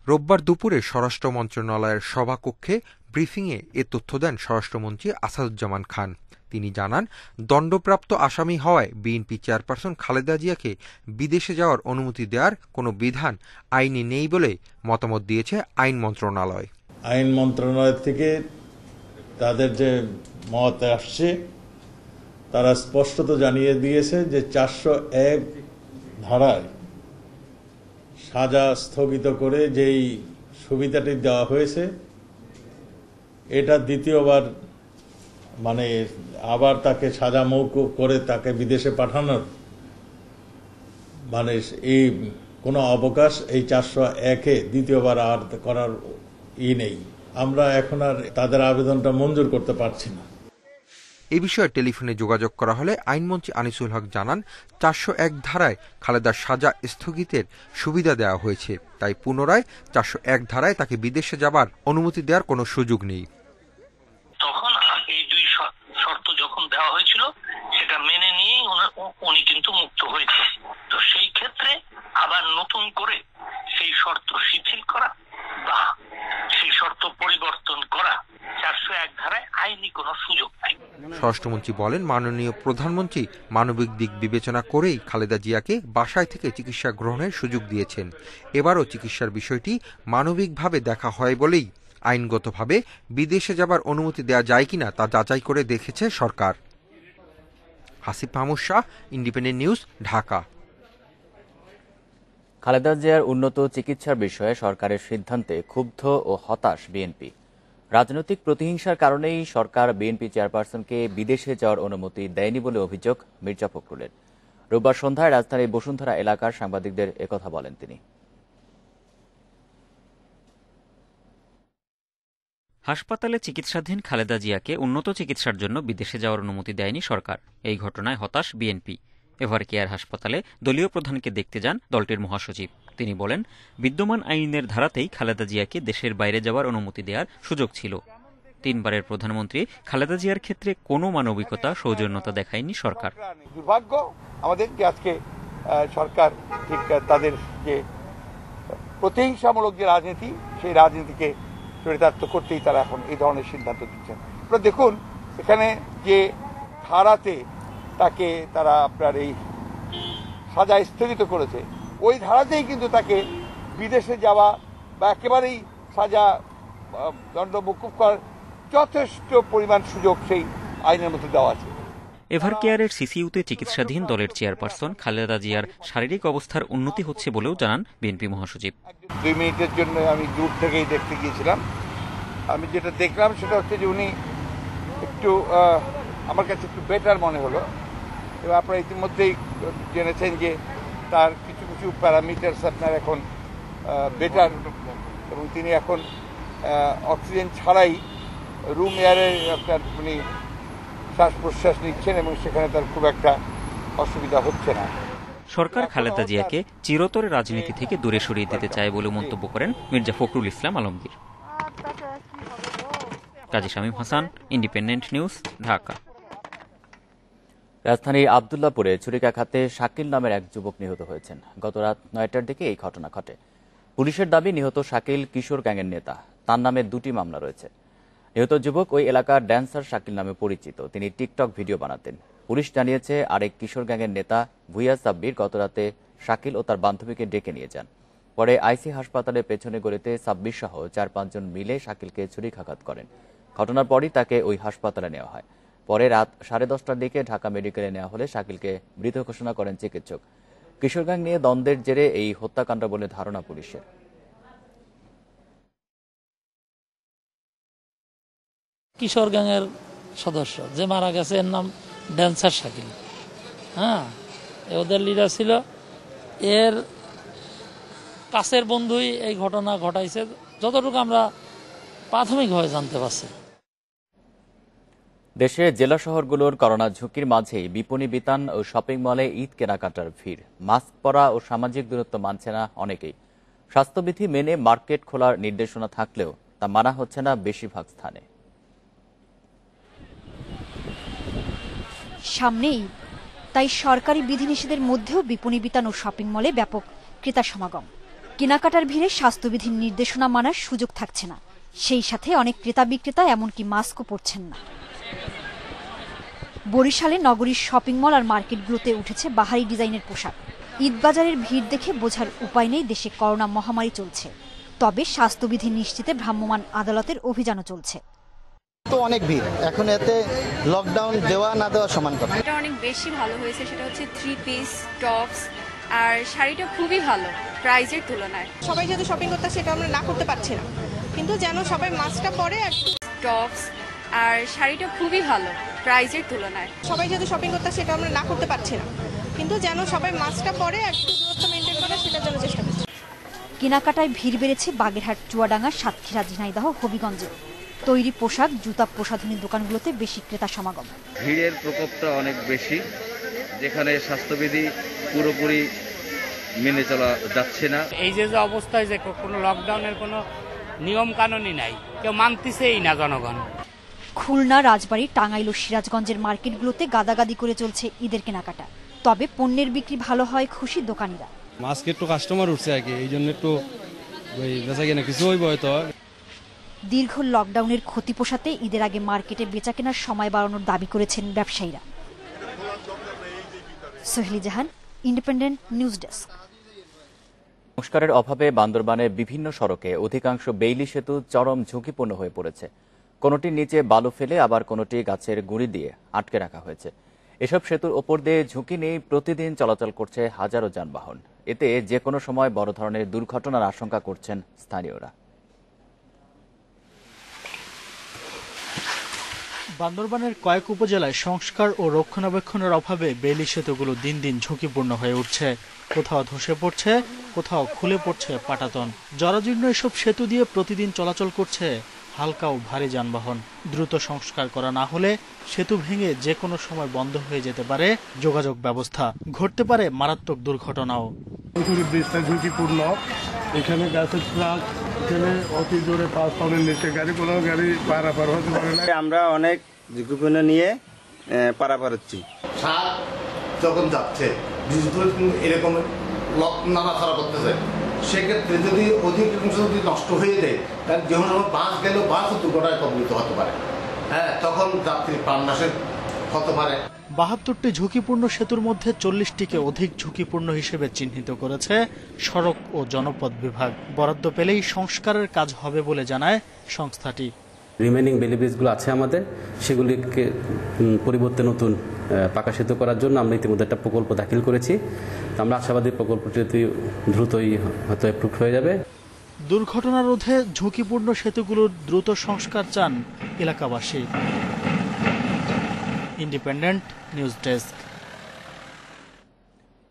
রোববার দুপুরে স্বরাষ্ট্র মন্ত্রণালয়ের সভাকক্ষে ব্রিফিংয়ে এ তথ্য দেন স্বরাষ্ট্রমন্ত্রী আসাদুজ্জামান খান। তিনি জানান, দণ্ডপ্রাপ্ত আসামি হওয়ায় বিএনপি চেয়ারপারসন খালেদা জিয়াকে বিদেশে যাওয়ার অনুমতি দেওয়ার কোনো বিধান আইনে নেই বলে মতামত দিয়েছে আইন মন্ত্রণালয়। আইন মন্ত্রণালয় থেকে তাদের যে মত আসছে, তারা স্পষ্টত জানিয়ে দিয়েছে যে 401 ধারায় সাজা স্থগিত করে যেই সুবিধাটি দেওয়া হয়েছে, এটা দ্বিতীয়বার মানে আবার তাকে সাজা মওকুফ করে তাকে বিদেশে পাঠানোর মানে এই কোনো অবকাশ এই 401-এ দ্বিতীয়বার আর করার নেই। আমরা এখন আর তাদের আবেদনটা মঞ্জুর করতে পারছি না। এ বিষয়ে টেলিফোনে যোগাযোগ করা হলে আইনমন্ত্রী আনিসুল হক জানান, 401 ধারায় খালেদার সাজা স্থগিতের সুবিধা দেওয়া হয়েছে, তাই পুনরায় 401 ধারায় তাকে বিদেশে যাবার অনুমতি দেওয়ার কোনো সুযোগ নেই। যখন দেওয়া হয়েছিল সেটা মেনে নিয়েই উনি কিন্তু মুক্ত হয়েছে। তো সেই ক্ষেত্রে আবার নতুন করে সেই শর্ত শিথিল করা বা সেই শর্ত পরিবর্তন করা 401 ধারায় আইনি কোনো সুযোগ নাই। স্বরাষ্ট্রমন্ত্রী বলেন, মাননীয় প্রধানমন্ত্রী মানবিক দিক বিবেচনা করেই খালেদা জিয়াকে বাসায় থেকে চিকিৎসা গ্রহণের সুযোগ দিয়েছেন। এবারও চিকিৎসার বিষয়টি মানবিকভাবে দেখা হয় বলেই আইনগতভাবে বিদেশে যাবার অনুমতি দেওয়া যায় কিনা তা যাচাই করে দেখেছে সরকার। Hasib Mahmud Shah, Independent News, Dhaka. খালেদা জিয়ার উন্নত চিকিৎসার বিষয়ে সরকারের সিদ্ধান্তে ক্ষুব্ধ ও হতাশ বিএনপি। রাজনৈতিক প্রতিহিংসার কারণেই সরকার বিএনপি চেয়ারপারসনকে বিদেশে যাওয়ার অনুমতি দেয়নি বলে অভিযোগ মির্জা ফখরুলের। রোববার সন্ধ্যায় রাজধানীর বসুন্ধরা এলাকার সাংবাদিকদের একথা বলেন তিনি। হাসপাতালে চিকিৎসাধীন খালেদা জিয়াকে উন্নত চিকিৎসার জন্য বিদেশে যাওয়ার অনুমতি দেয়নি সরকার। এই ঘটনায় হতাশ বিএনপি। এভার কেয়ার হাসপাতালে দলীয় প্রধানকে দেখতে যান দলটির মহাসচিব। তিনি বলেন, বিদ্যমান আইনের ধারাতেই খালেদা জিয়াকে দেশের বাইরে যাওয়ার অনুমতি দেওয়ার সুযোগ ছিল। 3 বারের প্রধানমন্ত্রী খালেদা জিয়ার ক্ষেত্রে কোনো মানবিকতা সৌজন্যতা দেখায়নি সরকার। দুর্ভাগ্য আমাদের যে আজকে সরকার ঠিক তাদের যে প্রতিহিংসামূলক যে রাজনীতি, সেই রাজনীতিকে চরিতার্থ করতেই তারা এখন এই ধরনের সিদ্ধান্ত দিচ্ছেন। আপনারা দেখুন, এখানে যে ধারাতে তাকে তারা আপনার এই সাজা স্থগিত করেছে, ওই ধারাতেই কিন্তু তাকে বিদেশে যাওয়া বা একেবারেই সাজা দণ্ড মকুব করার যথেষ্ট পরিমাণ সুযোগ সেই আইনের মধ্যে দেওয়া আছে। এভার কেয়ারের সিসিইউতে চিকিৎসাধীন দলের চেয়ারপারসন খালেদা জিয়ার শারীরিক অবস্থার উন্নতি হচ্ছে বলেও জানান বিএনপি মহাসচিব। 2 মিনিটের জন্য আমি দূর থেকেই দেখতে গিয়েছিলাম। আমি যেটা দেখলাম সেটা হচ্ছে যে উনি একটু আমার কাছে একটু বেটার মনে হলো। এবং আপনারা ইতিমধ্যেই জেনেছেন যে তার কিছু কিছু প্যারামিটার্স আপনার এখন বেটার, এবং তিনি এখন অক্সিজেন ছাড়াই রুম এয়ারে আপনার উনি শ্বাস প্রশ্বাস নিচ্ছেন এবং সেখানে তার খুব একটা অসুবিধা হচ্ছে না। সরকার খালেদা জিয়াকে চিরতরে রাজনীতি থেকে দূরে সরিয়ে দিতে চায় বলে মন্তব্য করেন মির্জা ফখরুল ইসলাম আলমগীর। কাজী শামীম হাসান, ইন্ডিপেন্ডেন্ট নিউজ, ঢাকা। রাজধানীর আব্দুল্লাহপুরে ছুরিকাঘাতে শাকিল নামের এক যুবক নিহত হয়েছেন। গত রাত 9টার দিকে এই ঘটনা ঘটে। পুলিশের দাবি, নিহত শাকিল কিশোর গ্যাংয়ের নেতা। তার নামে 2টি মামলা রয়েছে। নিহত যুবক ওই এলাকার ড্যান্সার শাকিল নামে পরিচিত। তিনি টিকটক ভিডিও বানাতেন। পুলিশ জানিয়েছে, আরেক কিশোর গ্যাংয়ের নেতা ভুইয়া সাব্বির গতরাতে শাকিল ও তার বান্ধবীকে ডেকে নিয়ে যান। পরে আইসি হাসপাতালের পেছনে গলিতে সাব্বির সহ 4-5 জন মিলে শাকিলকে ছুরিকাঘাত করেন। ঘটনার পরই তাকে ওই হাসপাতালে নেওয়া হয়। পরে রাত 10:30টার দিকে ঢাকা মেডিকেলে নেওয়া হলে শাকিলকে মৃত ঘোষণা করেন চিকিৎসক। কিশোর গ্যাং নিয়ে দ্বন্দ্বের জেরে এই হত্যাকাণ্ড বলে ধারণা পুলিশের। কিশোর গ্যাংয়ের সদস্য যে মারা গেছে, এর নাম ড্যান্সার শাকিল। হ্যাঁ, ওদের লিডার ছিল। এর কাছের বন্ধুই এই ঘটনা ঘটাইছে, যতটুকু আমরা প্রাথমিকভাবে জানতে পারছি। দেশে জেলা শহরগুলোর করোনা ঝুঁকির মাঝেই বিপণী বিতান ও শপিং মলে ঈদ কেনাকাটার ভিড়। মাস্ক পরা ও সামাজিক দূরত্ব মানছে না অনেকেই। স্বাস্থ্যবিধি মেনে মার্কেট খোলার নির্দেশনা থাকলেও তা মানা হচ্ছে না বেশিরভাগ স্থানে। সামনেই তাই সরকারি বিধিনিষেধের মধ্যেও বিপণী বিতান ও শপিং মলে ব্যাপক ক্রেতা সমাগম। কেনাকাটার ভিড়ে স্বাস্থ্যবিধির নির্দেশনা মানার সুযোগ থাকছে না। সেই সাথে অনেক ক্রেতা বিক্রেতা এমনকি মাস্কও পরছেন না। বরিশালে নগরীর শপিং মল আর মার্কেটগুলোতে উঠেছে বাহারি ডিজাইনের পোশাক। ঈদবাজারের ভিড় দেখে বোঝার উপায় নেই দেশে করোনা মহামারী চলছে। তবে স্বাস্থ্যবিধি নিশ্চিতে ভ্রাম্যমাণ আদালতের অভিযানও চলছে। তো অনেক ভিড়, এখন এতে লকডাউন দেওয়া না দেওয়া সমান কথা। এটা অনেক বেশি ভালো হয়েছে, সেটা হচ্ছে 3 পিস টপস, আর শাড়িটা খুবই ভালো প্রাইজের তুলনায়। সবাই যেহেতু শপিং করতে সেটা আমরা না করতে পারছি না, কিন্তু যেন সবাই মাস্কটা পরে। আর টপস আর শাড়িটা খুবই ভালো প্রাইজের তুলনায়। সবাই যেহেতু শপিং করতে সেটা আমরা না করতে পারছি না, কিন্তু যেন সবাই মাস্কটা পরে আর একটু দূরত্ব মেনটেন করে সেটার জন্য চেষ্টা করছি। কেনাকাটায় ভিড় বেড়েছে বাগেরহাট, চুয়াডাঙ্গা, সাতক্ষীরা, ঝিনাইদহ, হবিগঞ্জে। তৈরি পোশাক, জুতা, প্রসাধনীর দোকানগুলোতে বেশি ক্রেতা সমাগম। ভিড়ের প্রকোপটা অনেক বেশি, যেখানে স্বাস্থ্যবিধি পুরোপুরি মেনে চলা যাচ্ছে না। এই যে অবস্থায় যে কোনো লকডাউনের কোনো নিয়ম কানুনই নাই, কেউ মানতেছেই না জনগণ। খুলনা, রাজবাড়ী, টাঙ্গাইল ও সিরাজগঞ্জের মার্কেটগুলোতে গাদাগাদি করে চলছে ঈদের কেনাকাটা। তবে পণ্যের বিক্রি ভালো হয় খুশি দোকানিরা। আজকে একটু কাস্টমার উঠছে আর কি, এই জন্য একটু বেচা কেনা কিছু হইব হয়তো। দীর্ঘ লকডাউনের ক্ষতি পোষাতে ঈদের আগে মার্কেটে বেচা কেনার সময় বাড়ানোর দাবি করেছেন ব্যবসায়ীরা। সোহেলি জাহান, ইন্ডিপেন্ডেন্ট নিউজ ডেস্ক। সংস্কারের অভাবে বান্দরবানের বিভিন্ন সড়কে অধিকাংশ বেইলি সেতু চরম ঝুঁকিপূর্ণ হয়ে পড়েছে। কোনোটির নিচে বালু ফেলে আবার কোনোটি গাছের গুঁড়ি দিয়ে আটকে রাখা হয়েছে। এসব সেতুর ওপর দিয়ে ঝুঁকি নিয়ে প্রতিদিন চলাচল করছে হাজারো যানবাহন। এতে যে কোনো সময় বড় ধরনের দুর্ঘটনার আশঙ্কা করছেন স্থানীয়রা। বান্দরবানের কয়েক উপজেলায় সংস্কার ও রক্ষণাবেক্ষণের অভাবে বেইলি সেতুগুলো দিন দিন ঝুঁকিপূর্ণ হয়ে উঠছে। কোথাও ধসে পড়ছে, কোথাও খুলে পড়ছে পাটাতন। জরাজীর্ণ এসব সেতু দিয়ে প্রতিদিন চলাচল করছে হালকা ও ভারী যানবাহন। দ্রুত সংস্কার করা না হলে সেতু ভেঙে যে কোনো সময় বন্ধ হয়ে যেতে পারে যোগাযোগ ব্যবস্থা। ঘটতে পারে মারাত্মক দুর্ঘটনাও। ব্রিজটা ঝুঁকিপূর্ণ, এখানে গাছের ট্রাক, এখানে অতি জোরে 5 টনের নিচে কোনো গাড়ি পারাপার হতে পারে না। আমরা অনেক ঝুঁকিপূর্ণ নিয়ে পারাপার হচ্ছি। সার যখন যাচ্ছে এরকম নাড়াচাড়া করতেছে, সেক্ষেত্রে যদি অধিক অংশ যদি নষ্ট হয়ে যায়, তাহলে যে কোনো বাস গেলেও বাসও দুর্ঘটনায় কবলিত হতে পারে। হ্যাঁ, তখন যাত্রী প্রাণনাশের হতে পারে। 72টি ঝুঁকিপূর্ণ সেতুর মধ্যে 40টিকে অধিক ঝুঁকিপূর্ণ হিসেবে চিহ্নিত করেছে সড়ক ও জনপথ বিভাগ। বরাদ্দ পেলেই সংস্কারের কাজ হবে বলে জানায় সংস্থাটি। রিমেনিং বেলি ব্রিজগুলো আছে আমাদের, সেগুলিকে পরিবর্তে নতুন পাকা সেতু করার জন্য আমরা ইতিমধ্যে একটা প্রকল্প দাখিল করেছি। আমরা আশাবাদী প্রকল্পটি দ্রুতই হয়তো অ্যাপ্রুভ হয়ে যাবে। দুর্ঘটনা রোধে ঝুঁকিপূর্ণ সেতুগুলোর দ্রুত সংস্কার চান এলাকাবাসী। Independent news desk.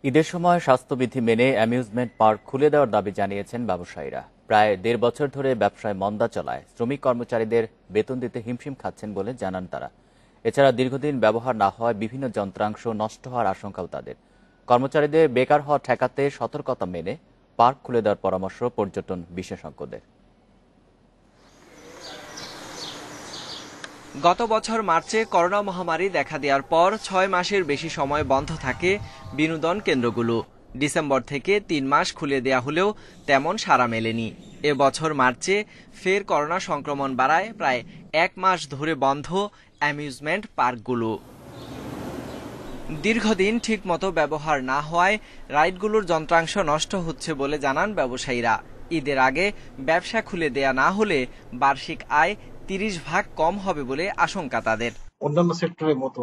ঈদের সময় স্বাস্থ্যবিধি মেনে অ্যামিউজমেন্ট পার্ক খুলে দেওয়ার দাবি জানিয়েছেন ব্যবসায়ীরা। প্রায় 1.5 বছর ধরে ব্যবসায় মন্দা চলায় শ্রমিক কর্মচারীদের বেতন দিতে হিমশিম খাচ্ছেন বলে জানান তারা। এছাড়া দীর্ঘদিন ব্যবহার না হওয়ায় বিভিন্ন যন্ত্রাংশ নষ্ট হওয়ার আশঙ্কাও তাদের। কর্মচারীদের বেকার হওয়া ঠেকাতে সতর্কতা মেনে পার্ক খুলে দেওয়ার পরামর্শ পর্যটন বিশেষজ্ঞদের। গত বছর মার্চে করোনা মহামারী দেখা দেওয়ার পর 6 মাসের বেশি সময় বন্ধ থাকে বিনোদন কেন্দ্রগুলো। ডিসেম্বর থেকে 3 মাস খুলে দেয়া হলেও তেমন সাড়া মেলেনি। এবছর মার্চে ফের করোনা সংক্রমণ বাড়ায় প্রায় 1 মাস ধরে বন্ধ অ্যামিউজমেন্ট পার্কগুলো। দীর্ঘদিন ঠিকমতো ব্যবহার না হওয়ায় রাইডগুলোর যন্ত্রাংশ নষ্ট হচ্ছে বলে জানান ব্যবসায়ীরা। ঈদের আগে ব্যবসা খুলে দেয়া না হলে বার্ষিক আয় 30 ভাগ কম হবে বলে আশঙ্কা তাদের। অন্যান্য সেক্টরের মতো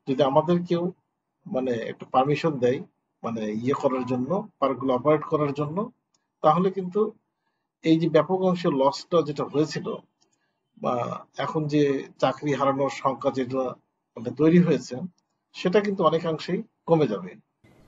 যদি আমাদেরকেও একটু পারমিশন দেয় করার জন্য, পার্কগুলো অপারেট করার জন্য, তাহলে কিন্তু এই যে ব্যাপক অংশের লসটা যেটা হয়েছিল বা এখন যে চাকরি হারানোর সংখ্যা যেটা তৈরি হয়েছে, সেটা কিন্তু অনেকাংশেই কমে যাবে।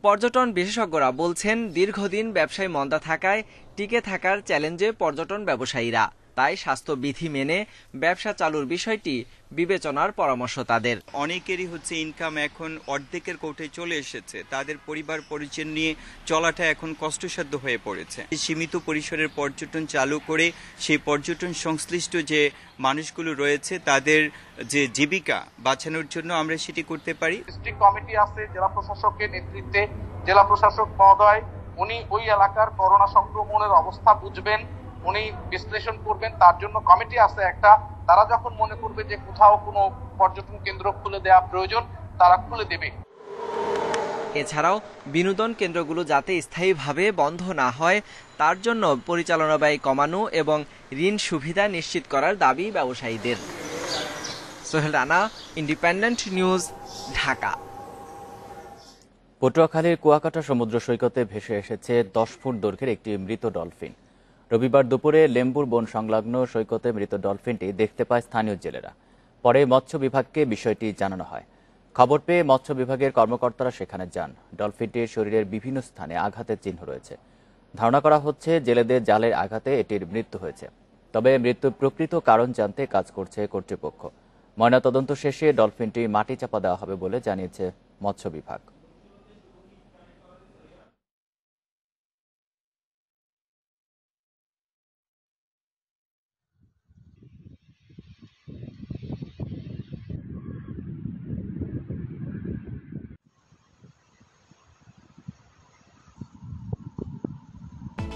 পর্যটন বিশেষজ্ঞরা বলছেন, দীর্ঘদিন ব্যবসায় মন্দা থাকায় টিকে থাকার চ্যালেঞ্জে পর্যটন ব্যবসায়ীরা। তাই স্বাস্থ্যবিধি মেনে ব্যবসা চালুর বিষয়টি বিবেচনার পরামর্শ তাদের। অনেকেরই ইনকাম এখন অর্ধেকের কোঠে চলে এসেছে, তাদের পরিবার পরিজন নিয়ে চলাটা এখন কষ্টসাধ্য হয়ে পড়েছে। সীমিত পরিসরের পর্যটন চালু করে সেই পর্যটন সংশ্লিষ্ট যে মানুষগুলো রয়েছে তাদের যে জীবিকা বাঁচানোর জন্য আমরা সেটি করতে পারি। ডিস্ট্রিক্ট কমিটি আছে জেলা প্রশাসকের নেতৃত্বে, জেলা প্রশাসক মহোদয় উনি ওই এলাকার করোনা সংক্রমণের অবস্থা বুঝবেন, উনি বিশ্লেষণ করবেন। তার জন্য কমিটি আছে একটা, তারা যখন মনে করবে যে কোথাও কোনো পর্যটন কেন্দ্র খুলে দেওয়া প্রয়োজন, তারা খুলে দেবে। এছাড়াও বিনোদন কেন্দ্রগুলো যাতে স্থায়ীভাবে বন্ধ না হয় তার জন্য পরিচালনা ব্যয় কমানো এবং ঋণ সুবিধা নিশ্চিত করার দাবি ব্যবসায়ীদের। Sohel Rana, independent News, Dhaka. পটুয়াখালীর কুয়াকাটা সমুদ্র সৈকতে ভেসে এসেছে 10 ফুট দৈর্ঘ্যের একটি মৃত ডলফিন। রবিবার দুপুরে লেম্বুর বন সংলগ্ন সৈকতে মৃত ডলফিনটি দেখতে পায় স্থানীয় জেলেরা। পরে মৎস্য বিভাগকে বিষয়টি জানানো হয়। খবর পেয়ে মৎস্য বিভাগের কর্মকর্তারা সেখানে যান। ডলফিনটির শরীরের বিভিন্ন স্থানে আঘাতের চিহ্ন রয়েছে। ধারণা করা হচ্ছে জেলেদের জালের আঘাতে এটির মৃত্যু হয়েছে। তবে মৃত্যুর প্রকৃত কারণ জানতে কাজ করছে কর্তৃপক্ষ। ময়নাতদন্ত শেষে ডলফিনটি মাটি চাপা দেওয়া হবে বলে জানিয়েছে মৎস্য বিভাগ।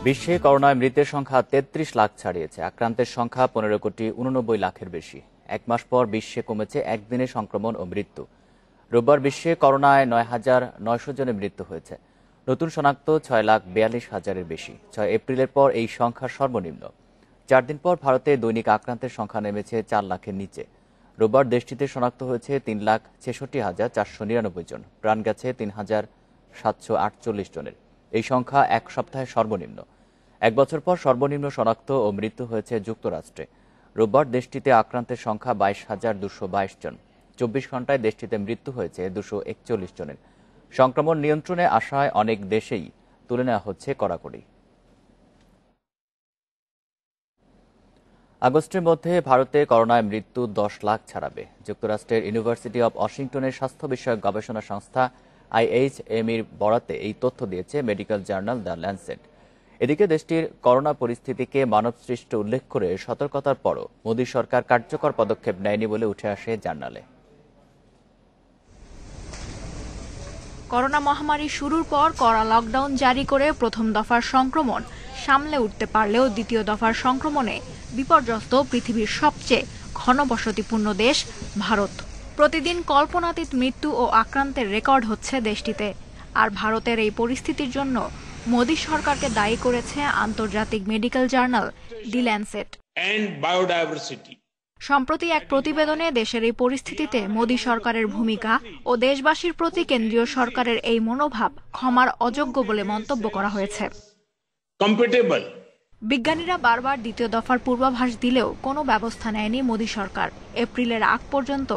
বিশ্বে করোনায় মৃতের সংখ্যা ৩৩ লাখ ছাড়িয়েছে। আক্রান্তের সংখ্যা ১৫,৮৯,০০,০০০ বেশি। এক মাস পর বিশ্বে কমেছে একদিনে সংক্রমণ ও মৃত্যু। রোববার বিশ্বে করোনায় ৯,৯০০ জনের মৃত্যু হয়েছে। নতুন শনাক্ত ৬,৪২,০০০-এর বেশি। ৬ এপ্রিলের পর এই সংখ্যা সর্বনিম্ন। ৪ দিন পর ভারতে দৈনিক আক্রান্তের সংখ্যা নেমেছে ৪ লাখের নিচে। রোববার দেশটিতে শনাক্ত হয়েছে ৩,৬৬,৪৯৯ জন। প্রাণ গেছে ৩,৭৪৮ জনের। এই সংখ্যা এক সপ্তাহে সর্বনিম্ন। এক বছর পর সর্বনিম্ন শনাক্ত ও মৃত্যু হয়েছে যুক্তরাষ্ট্রে। রোববার দেশটিতে আক্রান্তের সংখ্যা ২২,২২২ জন। ২৪ ঘন্টায় দেশটিতে মৃত্যু হয়েছে ২৪১ জনের। সংক্রমণ নিয়ন্ত্রণে আসায় অনেক দেশেই তুলে নেওয়া হচ্ছে কড়াকড়ি। আগস্টের মধ্যে ভারতে করোনায় মৃত্যু ১০ লাখ ছাড়াবে। যুক্তরাষ্ট্রের ইউনিভার্সিটি অব ওয়াশিংটনের স্বাস্থ্য বিষয়ক গবেষণা সংস্থা IHMEর বরাতে এই তথ্য দিয়েছে মেডিকেল জার্নাল দ্য ল্যান্সেট। এদিকে দেশটির করোনা পরিস্থিতিকে মানবসৃষ্ট উল্লেখ করে সতর্কতার পরও মোদী সরকার কার্যকর পদক্ষেপ নেয়নি বলে উঠে আসে জার্নালে। করোনা মহামারী শুরুর পর কড়া লকডাউন জারি করে প্রথম দফার সংক্রমণ সামলে উঠতে পারলেও দ্বিতীয় দফার সংক্রমণে বিপর্যস্ত পৃথিবীর সবচেয়ে ঘনবসতিপূর্ণ দেশ ভারত। প্রতিদিন কল্পনাতীত মৃত্যু ও আক্রান্তের রেকর্ড হচ্ছে দেশটিতে। আর ভারতের এই পরিস্থিতির জন্য মোদী সরকারকে দায়ী করেছে আন্তর্জাতিক মেডিকেল জার্নাল দি ল্যান্সেট। সম্প্রতি এক প্রতিবেদনে দেশের এই পরিস্থিতিতে মোদী সরকারের ভূমিকা ও দেশবাসীর প্রতি কেন্দ্রীয় সরকারের এই মনোভাব ক্ষমার অযোগ্য বলে মন্তব্য করা হয়েছে। বিজ্ঞানীরা বারবার দ্বিতীয় দফার পূর্বাভাস দিলেও কোনো ব্যবস্থা নেয়নি মোদী সরকার। এপ্রিলের আগ পর্যন্ত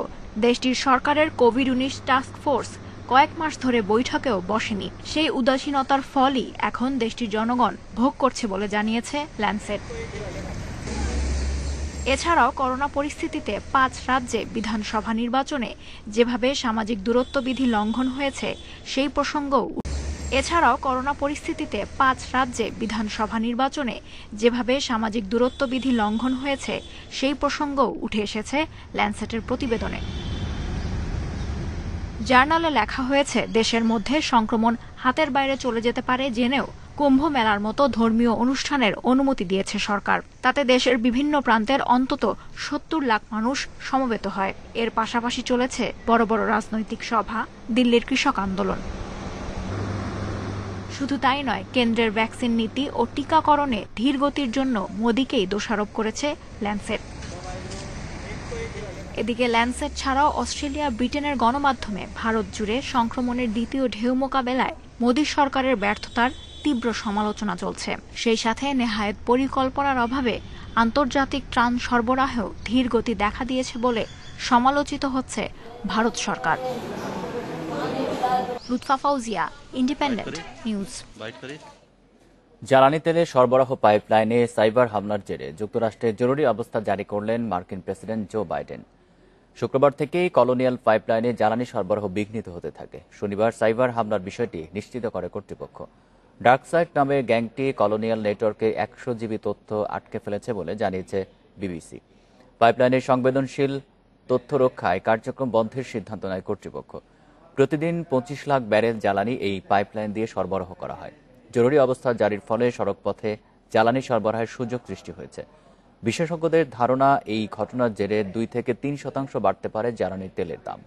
দেশটির সরকারের কোভিড-১৯ টাস্ক ফোর্স কয়েক মাস ধরে বৈঠকেও বসেনি। সেই উদাসীনতার ফলই এখন দেশটির জনগণ ভোগ করছে বলে জানিয়েছে ল্যান্সেট। এছাড়াও করোনা পরিস্থিতিতে ৫ রাজ্যে বিধানসভা নির্বাচনে যেভাবে সামাজিক দূরত্ব বিধি লঙ্ঘন হয়েছে সেই প্রসঙ্গও উঠে এসেছে ল্যান্সেটের প্রতিবেদনে। জার্নালে লেখা হয়েছে, দেশের মধ্যে সংক্রমণ হাতের বাইরে চলে যেতে পারে জেনেও কুম্ভ মেলার মতো ধর্মীয় অনুষ্ঠানের অনুমতি দিয়েছে সরকার। তাতে দেশের বিভিন্ন প্রান্তের অন্তত ৭০ লাখ মানুষ সমবেত হয়। এর পাশাপাশি চলেছে বড় বড় রাজনৈতিক সভা, দিল্লির কৃষক আন্দোলন। শুধু তাই নয়, কেন্দ্রের ভ্যাকসিন নীতি ও টিকাকরণে ধীরগতির জন্য মোদীকেই দোষারোপ করেছে ল্যান্সেট। এদিকে ল্যান্সেট ছাড়াও অস্ট্রেলিয়া, ব্রিটেনের গণমাধ্যমে ভারত জুড়ে সংক্রমণের দ্বিতীয় ঢেউ মোকাবেলায় মোদী সরকারের ব্যর্থতার তীব্র সমালোচনা চলছে। সেই সাথে নেহায়েত পরিকল্পনার অভাবে আন্তর্জাতিক ত্রাণ সরবরাহেও ধীর গতি দেখা দিয়েছে বলে সমালোচিত হচ্ছে ভারত সরকার। Lutfa Fauzia, Independent News. জ্বালানি তেলের সরবরাহ পাইপলাইনে সাইবার হামলার জেরে যুক্তরাষ্ট্রে জরুরি অবস্থা জারি করলেন মার্কিন প্রেসিডেন্ট জো বাইডেন। শুক্রবার থেকেই কলোনিয়াল পাইপলাইনে জ্বালানি সরবরাহ বিঘ্নিত হতে থাকে। শনিবার সাইবার হামলার বিষয়টি নিশ্চিত করে কর্তৃপক্ষ। ডার্কসাইট নামে গ্যাংটি কলোনিয়াল নেটওয়ার্কে ১০০ জিবি তথ্য আটকে ফেলেছে বলে জানিয়েছে বিবিসি। পাইপলাইনের সংবেদনশীল তথ্য রক্ষায় কার্যক্রম বন্ধের সিদ্ধান্ত নেয় কর্তৃপক্ষ। প্রতিদিন ২৫ লাখ ব্যারেল জ্বালানি এই পাইপলাইন দিয়ে সরবরাহ করা হয়। জরুরি অবস্থা জারির ফলে সড়কপথে জ্বালানি সরবরাহের সুযোগ সৃষ্টি হয়েছে। বিশেষজ্ঞদের ধারণা, এই ঘটনার জেরে ২ থেকে ৩% বাড়তে পারে জ্বালানি তেলের দাম।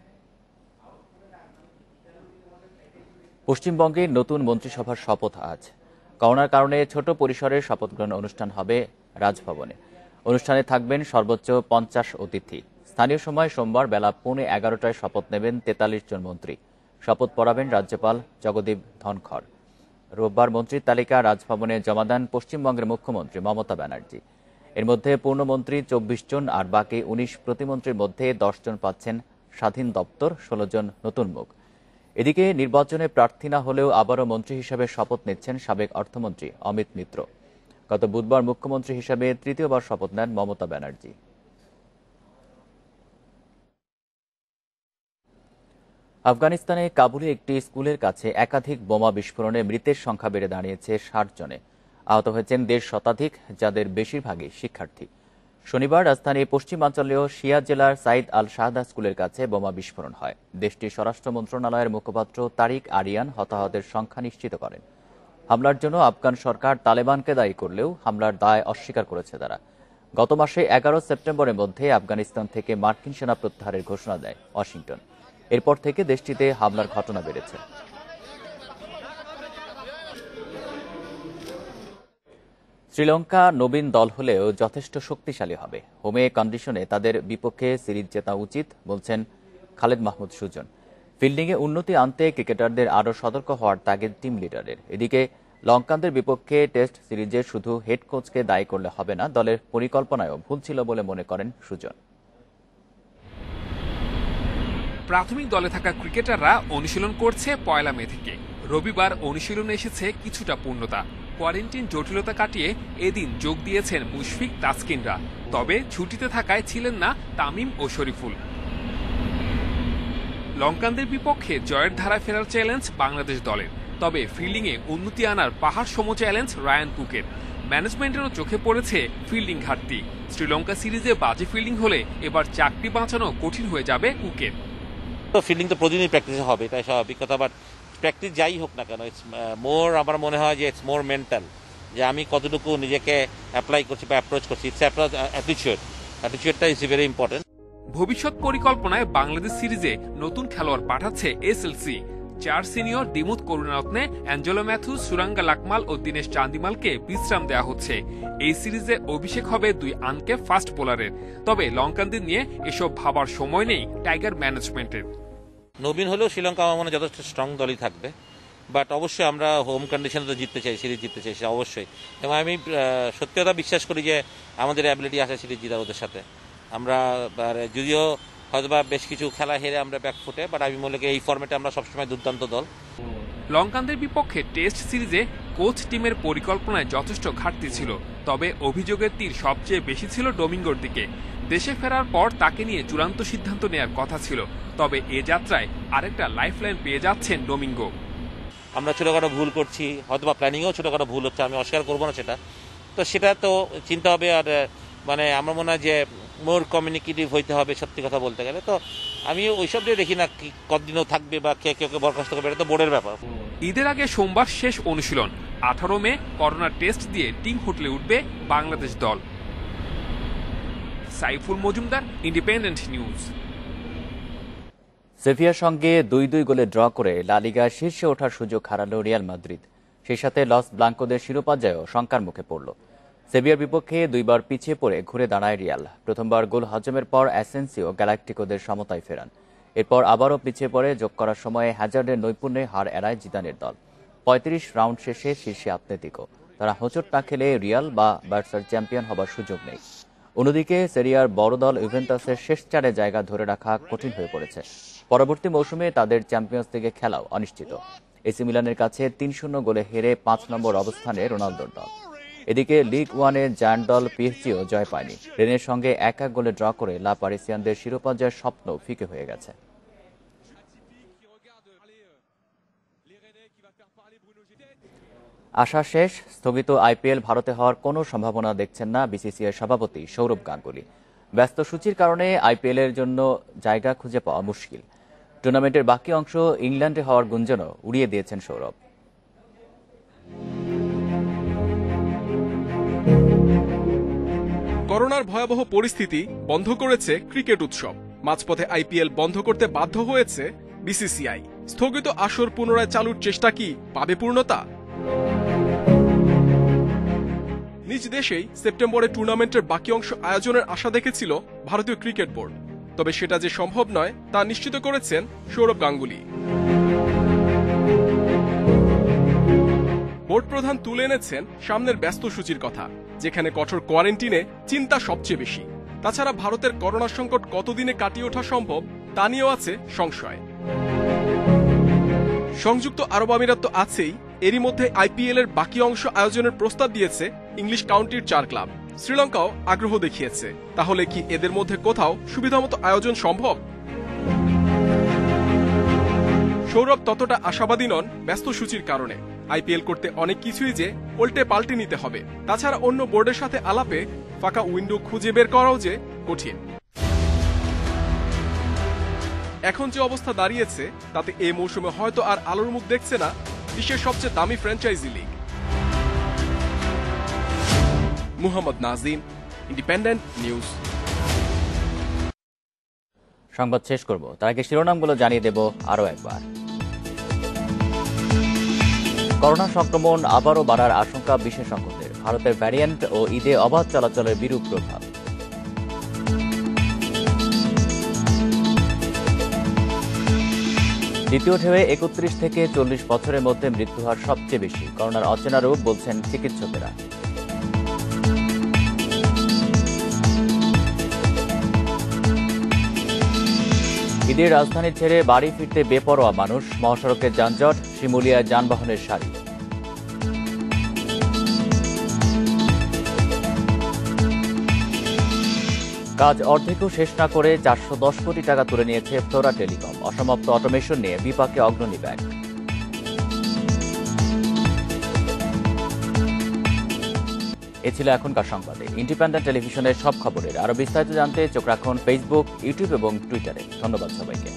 পশ্চিমবঙ্গে নতুন মন্ত্রিসভার শপথ আজ। করোনার কারণে ছোট পরিসরের শপথ গ্রহণ অনুষ্ঠান হবে রাজভবনে। অনুষ্ঠানে থাকবেন সর্বোচ্চ ৫০ অতিথি। স্থানীয় সময় সোমবার বেলা 11:15টায় শপথ নেবেন ৪৩ জন মন্ত্রী। শপথ পড়াবেন রাজ্যপাল জগদীপ ধনখড়। রোববার মন্ত্রীর তালিকা রাজভবনে জমা দেন পশ্চিমবঙ্গের মুখ্যমন্ত্রী মমতা ব্যানার্জি। এর মধ্যে পূর্ণমন্ত্রী ২৪ জন আর বাকি ১৯ প্রতিমন্ত্রীর মধ্যে ১০ জন পাচ্ছেন স্বাধীন দপ্তর, ১৬ জন নতুন মুখ। এদিকে নির্বাচনে প্রার্থী না হলেও আবারও মন্ত্রী হিসেবে শপথ নিচ্ছেন সাবেক অর্থমন্ত্রী অমিত মিত্র। গত বুধবার মুখ্যমন্ত্রী হিসেবে তৃতীয়বার শপথ নেন মমতা ব্যানার্জি। আফগানিস্তানে কাবুলে একটি স্কুলের কাছে একাধিক বোমা বিস্ফোরণে মৃতের সংখ্যা বেড়ে দাঁড়িয়েছে ৬০ জনে। আহত হয়েছেন ১৫০ শতাধিক, যাদের বেশিরভাগই শিক্ষার্থী। শনিবার রাজধানী পশ্চিমাঞ্চলীয় শিয়া জেলার সাইদ আল শাহাদা স্কুলের কাছে বোমা বিস্ফোরণ হয়। দেশটির স্বরাষ্ট্র মন্ত্রণালয়ের মুখপাত্র তারিক আরিয়ান হতাহতের সংখ্যা নিশ্চিত করেন। হামলার জন্য আফগান সরকার তালেবানকে দায়ী করলেও হামলার দায় অস্বীকার করেছে তারা। গত মাসে 11 সেপ্টেম্বরের মধ্যে আফগানিস্তান থেকে মার্কিন সেনা প্রত্যাহারের ঘোষণা দেয় ওয়াশিংটন। এরপর থেকে দেশটিতে হামলার ঘটনা বেড়েছে। শ্রীলঙ্কা নবীন দল হলেও যথেষ্ট শক্তিশালী হবে। হোমে কন্ডিশনে তাদের বিপক্ষে সিরিজ জেতা উচিত বলছেন খালেদ মাহমুদ সুজন। ফিল্ডিংয়ে উন্নতি আনতে ক্রিকেটারদের আরও সতর্ক হওয়ার তাগিদ টিম লিডারের। এদিকে লঙ্কানদের বিপক্ষে টেস্ট সিরিজে শুধু হেড কোচকে দায়ী করলে হবে না, দলের পরিকল্পনায়ও ভুল ছিল বলে মনে করেন সুজন। প্রাথমিক দলে থাকা ক্রিকেটাররা অনুশীলন করছে 1 মে থেকে। রবিবার অনুশীলনে এসেছে কিছুটা পূর্ণতা। কোয়ারেন্টিন জটিলতা কাটিয়ে এদিন যোগ দিয়েছেন মুশফিক, তাসকিনরা। তবে ছুটিতে থাকায় ছিলেন না তামিম ও শরীফুল। লঙ্কানদের বিপক্ষে জয়ের ধারায় ফেরার চ্যালেঞ্জ বাংলাদেশ দলের। তবে ফিল্ডিংয়ে উন্নতি আনার পাহাড় সম চ্যালেঞ্জ রায়ান কুকের। ম্যানেজমেন্টেরও চোখে পড়েছে ফিল্ডিং ঘাটতি। শ্রীলঙ্কা সিরিজে বাজে ফিল্ডিং হলে এবার চাকরি বাঁচানো কঠিন হয়ে যাবে কুকের। ফিল্ডিং তো প্রতিদিনই প্র্যাকটিসে হবে, এটাই স্বাভাবিক কথা। বাট প্র্যাকটিস যাই হোক না কেন, ইটস মোর, আমার মনে হয় যে ইটস মোর মেন্টাল, যে আমি কতটুকু নিজেকে অ্যাপ্লাই করছি বা অ্যাপ্রোচ করছি। ইটস অ্যাটিটিউডটা ইজ ভেরি ইম্পর্টেন্ট। ভবিষ্যৎ পরিকল্পনায় বাংলাদেশ সিরিজে নতুন খেলোয়াড় পাঠাচ্ছে এসএলসি। 4 সিনিয়র দিমুত করুণারত্নে, অ্যাঞ্জেলো ম্যাথুস, সুরাঙ্গা লাকমাল ও দীনেশ চান্দিমালকে বিশ্রাম দেওয়া হচ্ছে। এই সিরিজে অভিষেক হবে 2 আনকে ফাস্ট বোলারের। তবে লঙ্কানদের নিয়ে এসব ভাবার সময় নেই টাইগার ম্যানেজমেন্টের। নবীন হলেও শ্রীলঙ্কা আমার মনে হয় যথেষ্ট স্ট্রং দলই থাকবে। বাট অবশ্যই আমরা হোম কন্ডিশনে তো জিততে চাই, সিরিজ জিততে চাই অবশ্যই। এবং আমি সত্যি কথা বিশ্বাস করি যে আমাদের অ্যাবিলিটি আছে সিরিজ জিতার ওদের সাথে। আমরা যদিও হয়তোবা বেশ কিছু খেলা হেরে আমরা ব্যাকফুটে, বাট আমি মনে করি এই ফর্মেটে আমরা সবসময় দুর্দান্ত দল। লঙ্কানদের বিপক্ষে টেস্ট সিরিজে কোচ টিমের পরিকল্পনায় যথেষ্ট ঘাটতি ছিল। তবে অভিযোগের তীর সবচেয়ে বেশি ছিল ডোমিঙ্গোর দিকে। দেশে ফেরার পর তাকে নিয়ে চূড়ান্ত সিদ্ধান্ত নেওয়ার কথা ছিল। তবে এ যাত্রায় আরেকটা লাইফলাইন পেয়ে যাচ্ছেন ডোমিঙ্গো। আমরা ছোটখাটো ভুল করছি, হয়তোবা প্ল্যানিংয়েও ছোটখাটো ভুল হচ্ছে, আমি অস্বীকার করবো না সেটা। তো সেটা তো চিন্তা হবে। আর মানে আমার মনে হয় যে মোর কমিউনিকেটিভ হইতে হবে সত্যি কথা বলতে গেলে। তো আমি ওইসব দিয়ে দেখি না কতদিনও থাকবে বা কে কে বরখাস্ত করবে, এটা তো বোর্ডের ব্যাপার। ঈদের আগে সোমবার শেষ অনুশীলন। 18 মে করোনা টেস্ট দিয়ে টিম হোটেলে উঠবে বাংলাদেশ দল। Saiful Majumdar, Independent News. সেভিয়ার সঙ্গে 2-2 গোলে ড্র করে লা লিগায় শীর্ষে ওঠার সুযোগ হারালো রিয়াল মাদ্রিদ। সেই সাথে লস ব্লাঙ্কোদের শিরোপা জয়ও শঙ্কার মুখে পড়ল। সেভিয়ার বিপক্ষে 2 বার পিছিয়ে পড়ে ঘুরে দাঁড়ায় রিয়াল। প্রথমবার গোল হজমের পর অ্যাসেন্সিও গ্যালাক্টিকোদের সমতায় ফেরান। এরপর আবারও পিছিয়ে পড়ে যোগ করার সময়ে হ্যাজার্ডের নৈপুণ্যে হার এড়ায় জিদানের দল। 35 রাউন্ড শেষে শীর্ষে আতলেতিকো। তারা হোঁচট না খেলে রিয়াল বা বার্সার চ্যাম্পিয়ন হবার সুযোগ নেই। অন্যদিকে সেরিয়ার বড় দল ইউভেন্টাসের শেষ 4 জায়গা ধরে রাখা কঠিন হয়ে পড়েছে। পরবর্তী মৌসুমে তাদের চ্যাম্পিয়ন্স লিগে খেলাও অনিশ্চিত। এসি মিলানের কাছে 3-0 গোলে হেরে 5 নম্বর অবস্থানে রোনালদোর দল। এদিকে লিগ 1-এর জায়ান্ট দল পিএসজিও জয় পায়নি। রেনের সঙ্গে 1-1 গোলে ড্র করে লা পারিসিয়ানদের শিরোপা জয়ের স্বপ্ন ফিকে হয়ে গেছে। আশা শেষ। স্থগিত আইপিএল ভারতে হওয়ার কোনো সম্ভাবনা দেখছেন না বিসিসিআই সভাপতি সৌরভ গাঙ্গুলি। ব্যস্ত সূচির কারণে আইপিএলের জন্য জায়গা খুঁজে পাওয়া মুশকিল। টুর্নামেন্টের বাকি অংশ ইংল্যান্ডে হওয়ার গুঞ্জনও উড়িয়ে দিয়েছেন সৌরভ। করোনার ভয়াবহ পরিস্থিতি বন্ধ করেছে ক্রিকেট উৎসব। মাঝপথে আইপিএল বন্ধ করতে বাধ্য হয়েছে বিসিসিআই। স্থগিত আসর পুনরায় চালুর চেষ্টা কি পাবে পূর্ণতা? নিজ দেশেই সেপ্টেম্বরে টুর্নামেন্টের বাকি অংশ আয়োজনের আশা দেখেছিল ভারতীয় ক্রিকেট বোর্ড। তবে সেটা যে সম্ভব নয় তা নিশ্চিত করেছেন সৌরভ গাঙ্গুলি। বোর্ড প্রধান তুলে এনেছেন সামনের ব্যস্ত সূচির কথা, যেখানে কঠোর কোয়ারেন্টিনে চিন্তা সবচেয়ে বেশি। তাছাড়া ভারতের করোনা সংকট কতদিনে কাটিয়ে ওঠা সম্ভব তা নিয়েও আছে সংশয়। সংযুক্ত আরব আমিরাত তো আছেই, এরই মধ্যে আইপিএল এর বাকি অংশ আয়োজনের প্রস্তাব দিয়েছে ইংলিশ কাউন্টির 4 ক্লাব। শ্রীলঙ্কাও আগ্রহ দেখিয়েছে। তাহলে কি এদের মধ্যে কোথাও সুবিধামতো আয়োজন সম্ভব? সৌরভ ততটা আশাবাদী নন ব্যস্ত সূচির কারণে। আইপিএল করতে অনেক কিছুই যে উল্টে পাল্টে নিতে হবে। তাছাড়া অন্য বোর্ডের সাথে আলাপে ফাঁকা উইন্ডো খুঁজে বের করাও যে কঠিন। এখন যে অবস্থা দাঁড়িয়েছে তাতে এই মৌসুমে হয়তো আর আলোর মুখ দেখছে না বিশ্বের সবচেয়ে দামি franchise league. Muhammad Nazim, independent news. সংবাদ শেষ করব, তার আগে শিরোনামগুলো জানিয়ে দেব আরও একবার। করোনা সংক্রমণ আবারও বাড়ার আশঙ্কা বিশেষজ্ঞদের। ভারতের ভ্যারিয়েন্ট ও ঈদে অবাধ চলাচলের বিরূপ প্রভাব। দ্বিতীয় ঢেউয়ে ৩১ থেকে ৪০ বছরের মধ্যে মৃত্যুহার সবচেয়ে বেশি। করোনার অচেনা রূপ বলছেন চিকিৎসকেরা। ঈদের রাজধানী ছেড়ে বাড়ি ফিরতে বেপরোয়া মানুষ। মহাসড়কের যানজট, শিমুলিয়ায় যানবাহনের সারি। কাজ অর্ধেকও শেষ না করে ৪১০ কোটি টাকা তুলে নিয়েছে ফ্লোরা টেলিকম। অসমাপ্ত অটোমেশন নিয়ে বিপাকে অগ্রণী ব্যাংক। এ ছিল এখনকার সংবাদে। ইন্ডিপেন্ডেন্ট টেলিভিশনের সব খবরের আরও বিস্তারিত জানতে চোখ রাখুন ফেসবুক, ইউটিউব এবং টুইটারে। ধন্যবাদ সবাইকে।